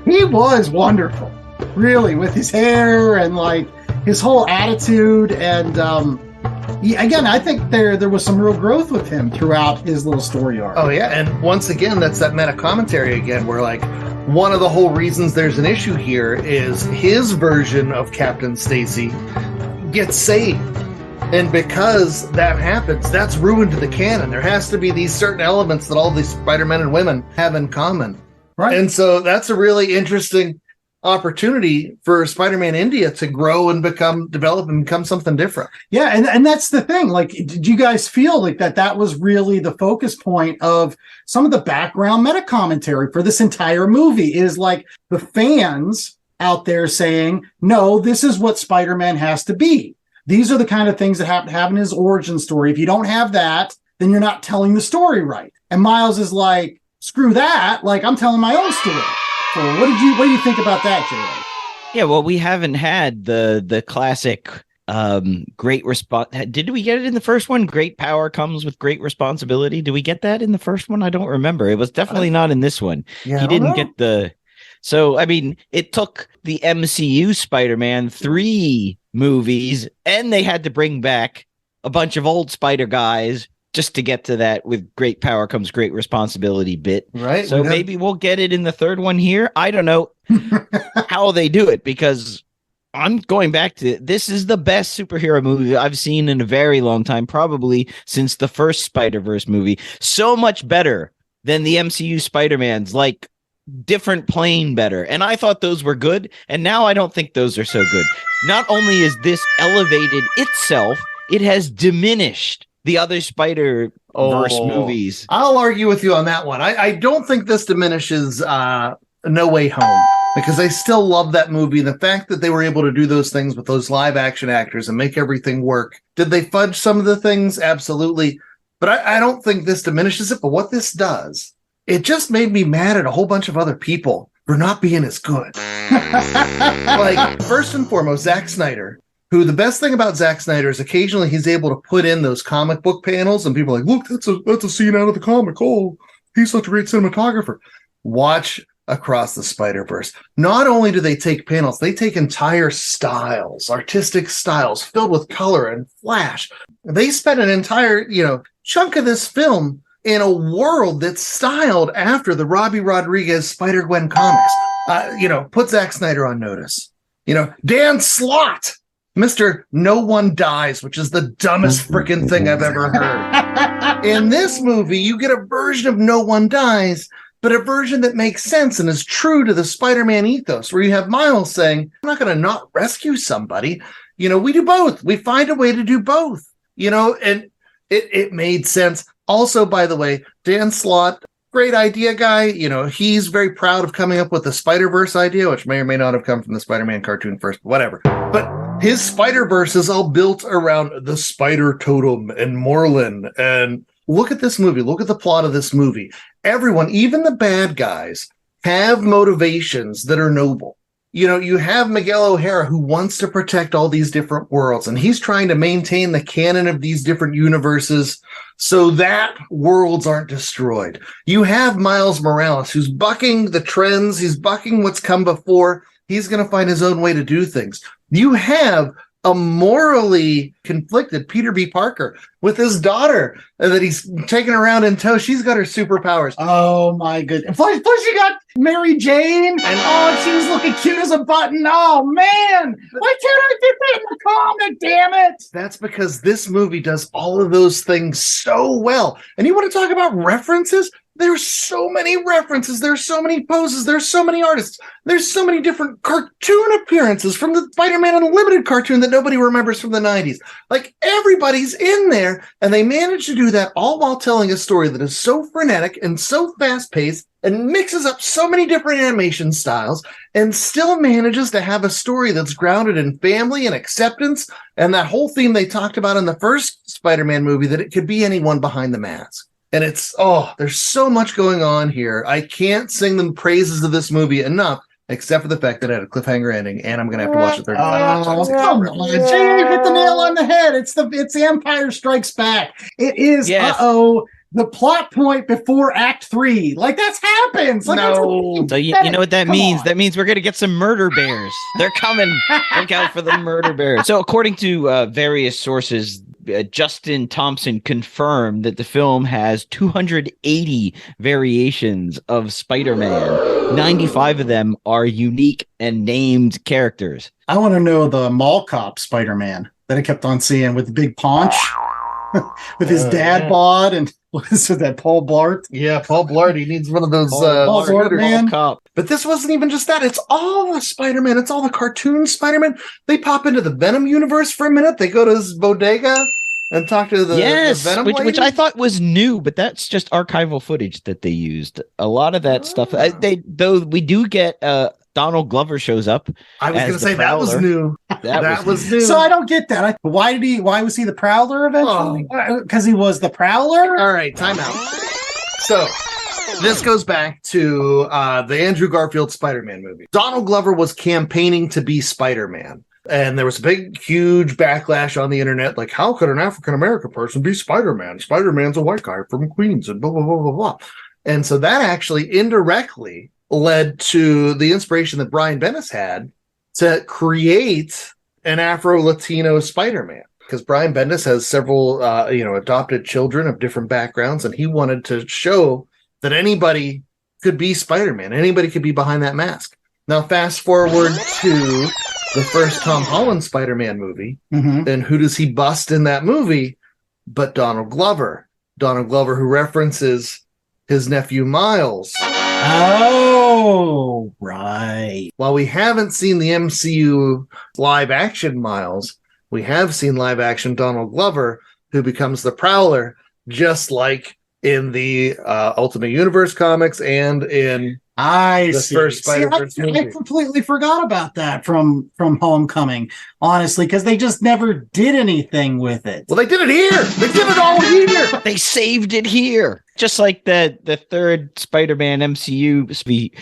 He was wonderful, really, with his hair and like his whole attitude. And again, I think there was some real growth with him throughout his little story arc. Oh yeah, and once again, that's that meta commentary again, where like one of the whole reasons there's an issue here is his version of Captain Stacy gets saved And because that happens, that's ruined the canon. There has to be these certain elements that all these Spider-Men and women have in common. Right. And so that's a really interesting opportunity for Spider-Man India to grow and develop and become something different. Yeah, and that's the thing. Like, did you guys feel like that was really the focus point of some of the background meta commentary for this entire movie? Is like the fans out there saying, no, this is what Spider-Man has to be. These are the kind of things that have to have in his origin story. If you don't have that, then you're not telling the story right. And Miles is like, screw that. Like, I'm telling my own story. So what do you think about that, Jay? Yeah, well, we haven't had the classic great response. Did we get it in the first one? Great power comes with great responsibility. Did we get that in the first one? I don't remember. It was definitely not in this one. Yeah, he didn't get the. So, I mean, it took the MCU Spider-Man 3 movies, and they had to bring back a bunch of old Spider guys just to get to that with great power comes great responsibility bit. Right. So maybe we'll get it in the third one here. I don't know how they do it, because I'm going back to this is the best superhero movie I've seen in a very long time, probably since the first Spider-Verse movie. So much better than the MCU Spider-Mans, like different plane better. And I thought those were good, and now I don't think those are so good. Not only is this elevated itself, it has diminished the other Spider-Verse movies. I'll argue with you on that one. I don't think this diminishes No Way Home, because I still love that movie. The fact that they were able to do those things with those live action actors and make everything work. Did they fudge some of the things? Absolutely. But I don't think this diminishes it. But what this does, it just made me mad at a whole bunch of other people for not being as good. Like, first and foremost, Zack Snyder, who the best thing about Zack Snyder is occasionally he's able to put in those comic book panels and people are like, look, that's a scene out of the comic. Oh, he's such a great cinematographer. Watch Across the Spider-Verse. Not only do they take panels, they take entire styles, artistic styles filled with color and flash. They spent an entire, chunk of this film in a world that's styled after the Robbie Rodriguez Spider-Gwen comics. Put Zack Snyder on notice. Dan Slott, Mr. No One Dies, which is the dumbest freaking thing I've ever heard. In this movie, you get a version of No One Dies, but a version that makes sense and is true to the Spider-Man ethos, where you have Miles saying, I'm not going to not rescue somebody. We do both. We find a way to do both, and it made sense. Also, by the way, Dan Slott, great idea guy. He's very proud of coming up with the Spider-Verse idea, which may or may not have come from the Spider-Man cartoon first, but whatever. But his Spider-Verse is all built around the Spider Totem and Morlun. And look at this movie. Look at the plot of this movie. Everyone, even the bad guys, have motivations that are noble. You have Miguel O'Hara, who wants to protect all these different worlds, and he's trying to maintain the canon of these different universes so that worlds aren't destroyed. You have Miles Morales, who's bucking the trends. He's bucking what's come before. He's going to find his own way to do things. You have a morally conflicted Peter B. Parker with his daughter that he's taking around in tow. She's got her superpowers. Oh my goodness. Plus you got Mary Jane, and she was looking cute as a button. Oh man, why can't I get that in the comic, damn it? That's because this movie does all of those things so well. And you want to talk about references? There's so many references. There's so many poses. There's so many artists. There's so many different cartoon appearances from the Spider-Man Unlimited cartoon that nobody remembers from the 90s. Like, everybody's in there, and they managed to do that all while telling a story that is so frenetic and so fast-paced and mixes up so many different animation styles and still manages to have a story that's grounded in family and acceptance and that whole theme they talked about in the first Spider-Man movie, that it could be anyone behind the mask. And there's so much going on here. I can't sing the praises of this movie enough, except for the fact that it had a cliffhanger ending, and I'm going to have to watch it 35 times. Come on, Jay, you hit the nail on the head. It's the Empire Strikes Back. It is, the plot point before Act 3. Like, that happens. Like, no. So you know what that means? That means we're going to get some murder bears. They're coming. Look out for the murder bears. So according to various sources, Justin Thompson confirmed that the film has 280 variations of Spider-Man. 95 of them are unique and named characters. I want to know the mall cop Spider-Man. that I kept on seeing with the big paunch with his dad bod and what is it, that Paul Blart? Yeah, Paul Blart. He needs one of those Paul Blart, man. But this wasn't even just that. It's all the Spider-Man. It's all the cartoon Spider-Man. They pop into the Venom universe for a minute. They go to his bodega and talk to the Venom which I thought was new, but that's just archival footage that they used. A lot of that stuff. Though we do get Donald Glover shows up. I was going to say that was new. That was new. So I don't get that. Why was he the Prowler eventually? Because he was the Prowler? All right, time out. So this goes back to the Andrew Garfield Spider-Man movie. Donald Glover was campaigning to be Spider-Man. And there was a big, huge backlash on the internet. Like, how could an African-American person be Spider-Man? Spider-Man's a white guy from Queens and blah, blah, blah, blah, blah. And so that actually indirectly led to the inspiration that Brian Bendis had to create an Afro-Latino Spider-Man. Because Brian Bendis has several, adopted children of different backgrounds. And he wanted to show that anybody could be Spider-Man. Anybody could be behind that mask. Now, fast forward to the first Tom Holland Spider-Man movie. And who does he bust in that movie but Donald Glover? Donald Glover, who references his nephew Miles. Oh, right. While we haven't seen the MCU live action Miles, we have seen live action Donald Glover, who becomes the Prowler, just like in the Ultimate Universe comics and in first Spider-Verse movie. I completely forgot about that from Homecoming, honestly, because they just never did anything with it. Well, they did it here. They did it all here. They saved it here. Just like the third Spider-Man MCU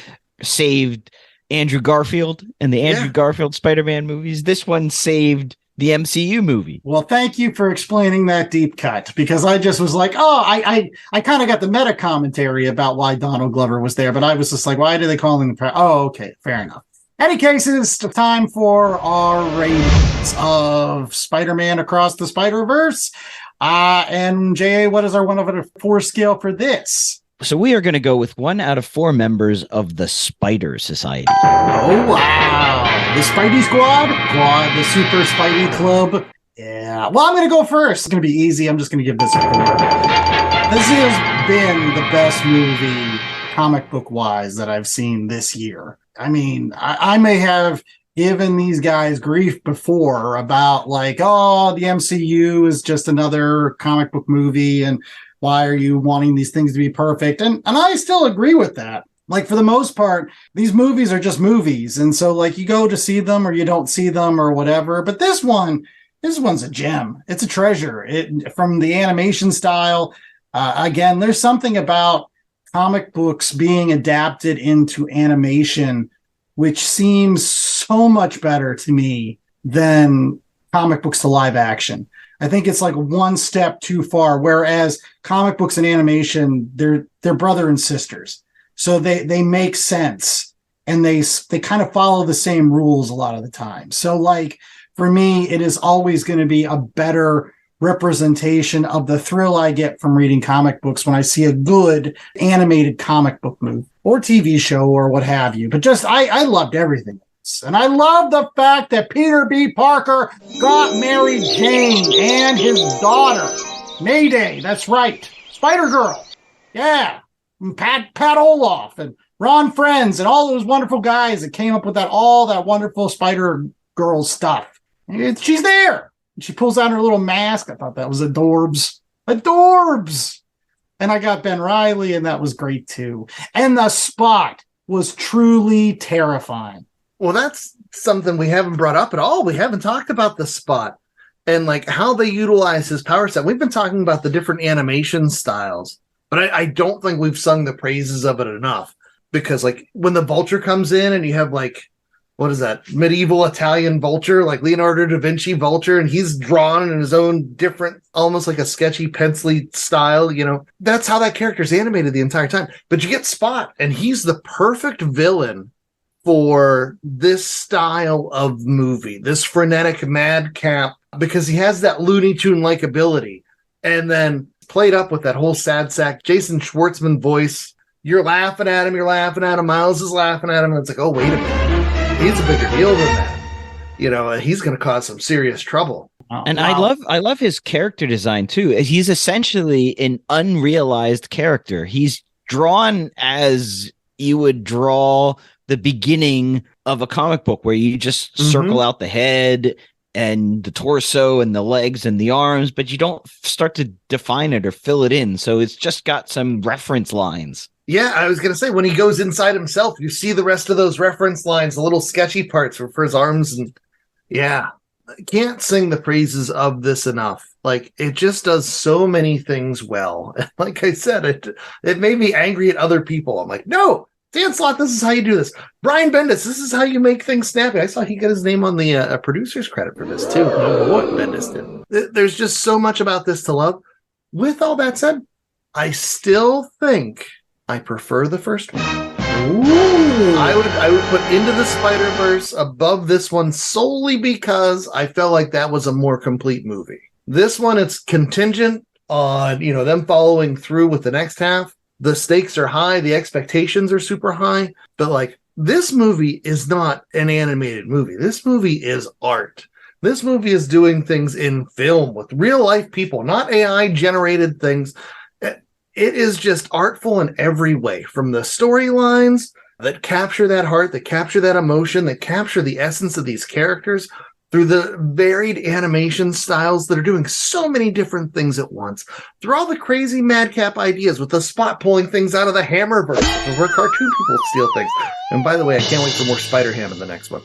saved Andrew Garfield and the Andrew Garfield Spider-Man movies. This one saved the MCU movie. Well, thank you for explaining that deep cut, because I just was like, I kind of got the meta commentary about why Donald Glover was there, but I was just like, why do they call him the okay, fair enough. Any cases, time for our ratings of Spider-Man Across the Spider-Verse. And JA, what is our 1 out of 4 scale for this? So we are going to go with 1 out of 4 members of the Spider Society. Oh, wow. The Spidey Squad? The Super Spidey Club? Yeah. Well, I'm going to go first. It's going to be easy. I'm just going to give this a 4. This has been the best movie, comic book-wise, that I've seen this year. I mean, I may have given these guys grief before about like, the MCU is just another comic book movie, and why are you wanting these things to be perfect? And I still agree with that. Like, for the most part, these movies are just movies. And so, like, you go to see them or you don't see them or whatever. But this one's a gem. It's a treasure. From the animation style. Again, there's something about comic books being adapted into animation, which seems so much better to me than comic books to live action. I think it's like one step too far, whereas comic books and animation, they're brother and sisters. So they make sense, and they kind of follow the same rules a lot of the time. So, like, for me, it is always going to be a better representation of the thrill I get from reading comic books when I see a good animated comic book movie or TV show or what have you. But just, I loved everything. And I love the fact that Peter B. Parker got Mary Jane and his daughter. Mayday, that's right. Spider-Girl. Yeah. And Pat Olaf and Ron Friends and all those wonderful guys that came up with all that wonderful Spider-Girl stuff. And she's there. And she pulls out her little mask. I thought that was adorbs. Adorbs. And I got Ben Reilly, and that was great too. And the Spot was truly terrifying. Well, that's something we haven't brought up at all. We haven't talked about the Spot and like how they utilize his power set. We've been talking about the different animation styles, but I don't think we've sung the praises of it enough, because like when the Vulture comes in and you have like, what is that? Medieval Italian Vulture, like Leonardo da Vinci Vulture, and he's drawn in his own different, almost like a sketchy pencily style, that's how that character's animated the entire time. But you get Spot, and he's the perfect villain for this style of movie, this frenetic madcap, because he has that Looney Tune likability, and then played up with that whole sad sack Jason Schwartzman voice. You're laughing at him, Miles is laughing at him, and it's like, oh, wait a minute, he's a bigger deal than that. He's going to cause some serious trouble. And I love his character design too. He's essentially an unrealized character. He's drawn as you would draw the beginning of a comic book, where you just circle out the head and the torso and the legs and the arms, but you don't start to define it or fill it in. So it's just got some reference lines. Yeah, I was going to say, when he goes inside himself, you see the rest of those reference lines, the little sketchy parts for his arms. And yeah, I can't sing the praises of this enough. Like, it just does so many things well. Like I said, it made me angry at other people. I'm like, no, Dan Slott, this is how you do this. Brian Bendis, this is how you make things snappy. I saw he got his name on the producer's credit for this, too. I don't know what Bendis did. There's just so much about this to love. With all that said, I still think I prefer the first one. Ooh. I would put Into the Spider-Verse above this one solely because I felt like that was a more complete movie. This one, it's contingent on, them following through with the next half. The stakes are high, the expectations are super high, but like, this movie is not an animated movie. This movie is art. This movie is doing things in film with real life people, not AI generated things. It is just artful in every way, from the storylines that capture that heart, that capture that emotion, that capture the essence of these characters, through the varied animation styles that are doing so many different things at once, through all the crazy madcap ideas with the Spot pulling things out of the Hammerverse, where cartoon people steal things. And by the way, I can't wait for more Spider-Ham in the next one.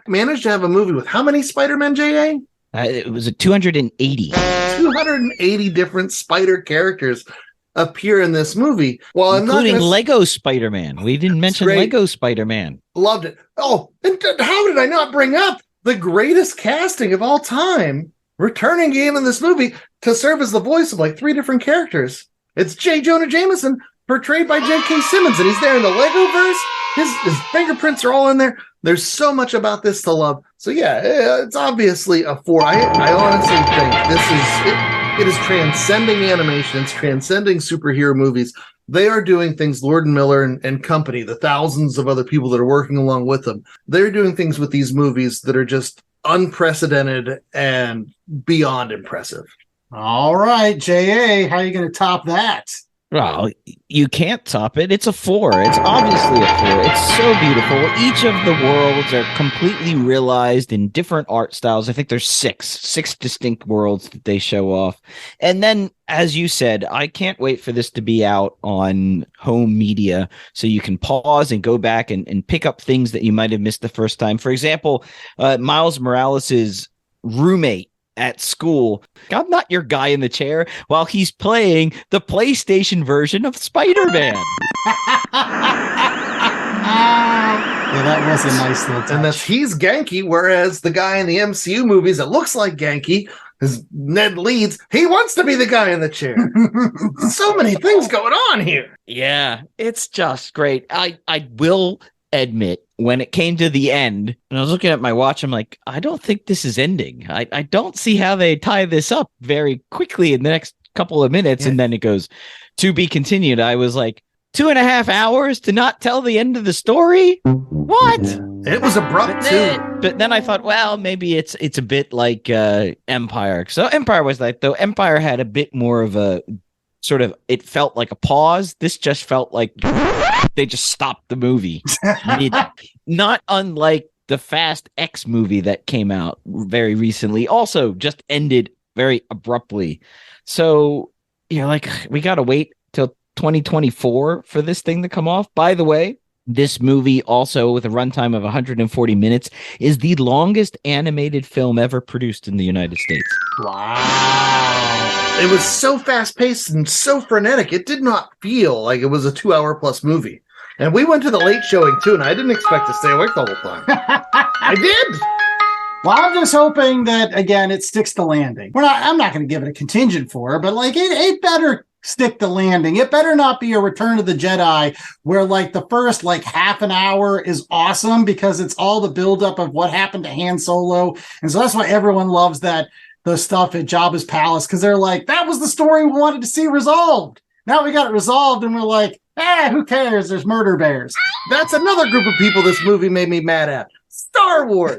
Managed to have a movie with how many Spider-Men, J.A.? It was a 280. 280 different Spider characters appear in this movie. Well, including Lego Spider-Man. We didn't mention Lego Spider-Man. Loved it. Oh, and how did I not bring up the greatest casting of all time returning again in this movie to serve as the voice of like 3 different characters? It's J. Jonah Jameson, portrayed by J.K. Simmons, and he's there in the Legoverse. His fingerprints are all in there. There's so much about this to love. So yeah, it's obviously a 4. I honestly think this is it is transcending animation. It's transcending superhero movies. They are doing things, Lord and Miller and company, the thousands of other people that are working along with them. They're doing things with these movies that are just unprecedented and beyond impressive. All right, J.A., how are you going to top that? Well, you can't top it. It's a 4. It's obviously a 4. It's so beautiful. Each of the worlds are completely realized in different art styles. I think there's six distinct worlds that they show off. And then, as you said, I can't wait for this to be out on home media so you can pause and go back and pick up things that you might have missed the first time. For example, Miles Morales' roommate at school, I'm not your guy in the chair, while he's playing the PlayStation version of Spider-Man. Yeah, that was a nice little touch. And he's Genki, whereas the guy in the MCU movies that looks like Genki is Ned Leeds. He wants to be the guy in the chair. So many things going on here. Yeah, it's just great. I will admit, when it came to the end, and I was looking at my watch, I'm like, I don't think this is ending. I don't see how they tie this up very quickly in the next couple of minutes. Yeah. And then it goes, to be continued. I was like, 2.5 hours to not tell the end of the story? What? It was abrupt too. But then I thought, well, maybe it's a bit like Empire. So Empire was like, though Empire had a bit more of a sort of, it felt like a pause. This just felt like they just stopped the movie. Not unlike the Fast X movie that came out very recently, also just ended very abruptly. So you're like, we got to wait till 2024 for this thing to come off. By the way, this movie, also with a runtime of 140 minutes, is the longest animated film ever produced in the United States. Wow. It was so fast-paced and so frenetic, it did not feel like it was a 2-hour-plus movie. And we went to the late showing, too, and I didn't expect to stay awake the whole time. I did! Well, I'm just hoping that, again, it sticks to landing. I'm not going to give it a contingent for, but like it better stick to landing. It better not be a Return of the Jedi where like the first like half an hour is awesome because it's all the buildup of what happened to Han Solo. And so that's why everyone loves the stuff at Jabba's palace, because they're like, that was the story we wanted to see resolved. Now we got it resolved and we're like, who cares? There's murder bears. That's another group of people this movie made me mad at. Star Wars.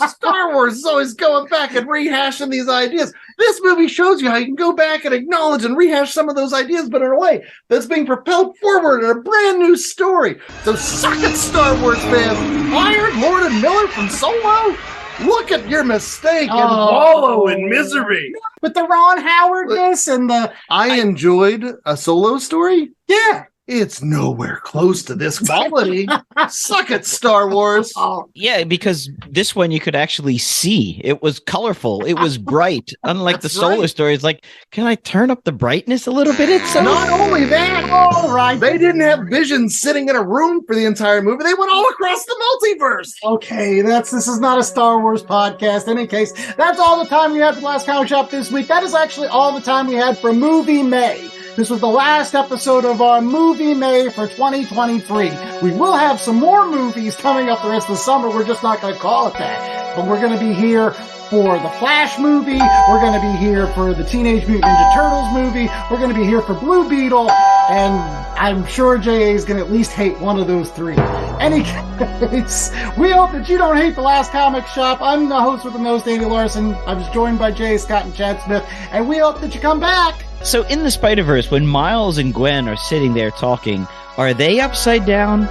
Star Wars is always going back and rehashing these ideas. This movie shows you how you can go back and acknowledge and rehash some of those ideas, but in a way that's being propelled forward in a brand new story. So suck it, Star Wars fans. Iron Lord and Miller from Solo? Look at your mistake and wallow in misery. With the Ron Howardness and the... I enjoyed a Solo story. Yeah. It's nowhere close to this quality. Suck it, Star Wars. Yeah, because this one you could actually see. It was colorful. It was bright. Unlike the Solo story, it's like, can I turn up the brightness a little bit? It's not only that. All right. They didn't have Vision sitting in a room for the entire movie. They went all across the multiverse. Okay, this is not a Star Wars podcast. In any case, that's all the time we had for Last Comic Shop this week. That is actually all the time we had for Movie May. This was the last episode of our Movie May for 2023. We will have some more movies coming up the rest of the summer. We're just not going to call it that. But we're going to be here for the Flash movie. We're going to be here for the Teenage Mutant Ninja Turtles movie. We're going to be here for Blue Beetle. And I'm sure J.A. is going to at least hate one of those three. Any case, we hope that you don't hate The Last Comic Shop. I'm the host with the nose, Danny Larson. I was joined by J.A. Scott and Chad Smith. And we hope that you come back. So in the Spider-Verse, when Miles and Gwen are sitting there talking, are they upside down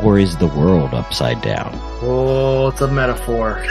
or is the world upside down? Oh, it's a metaphor.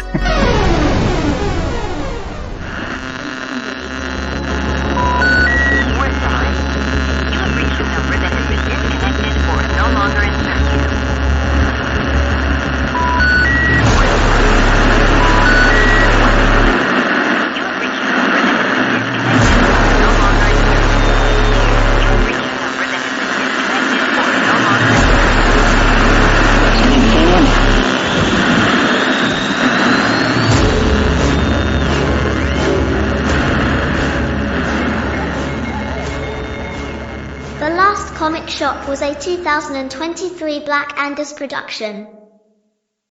The Last Comic Shop was a 2023 Black Angus production.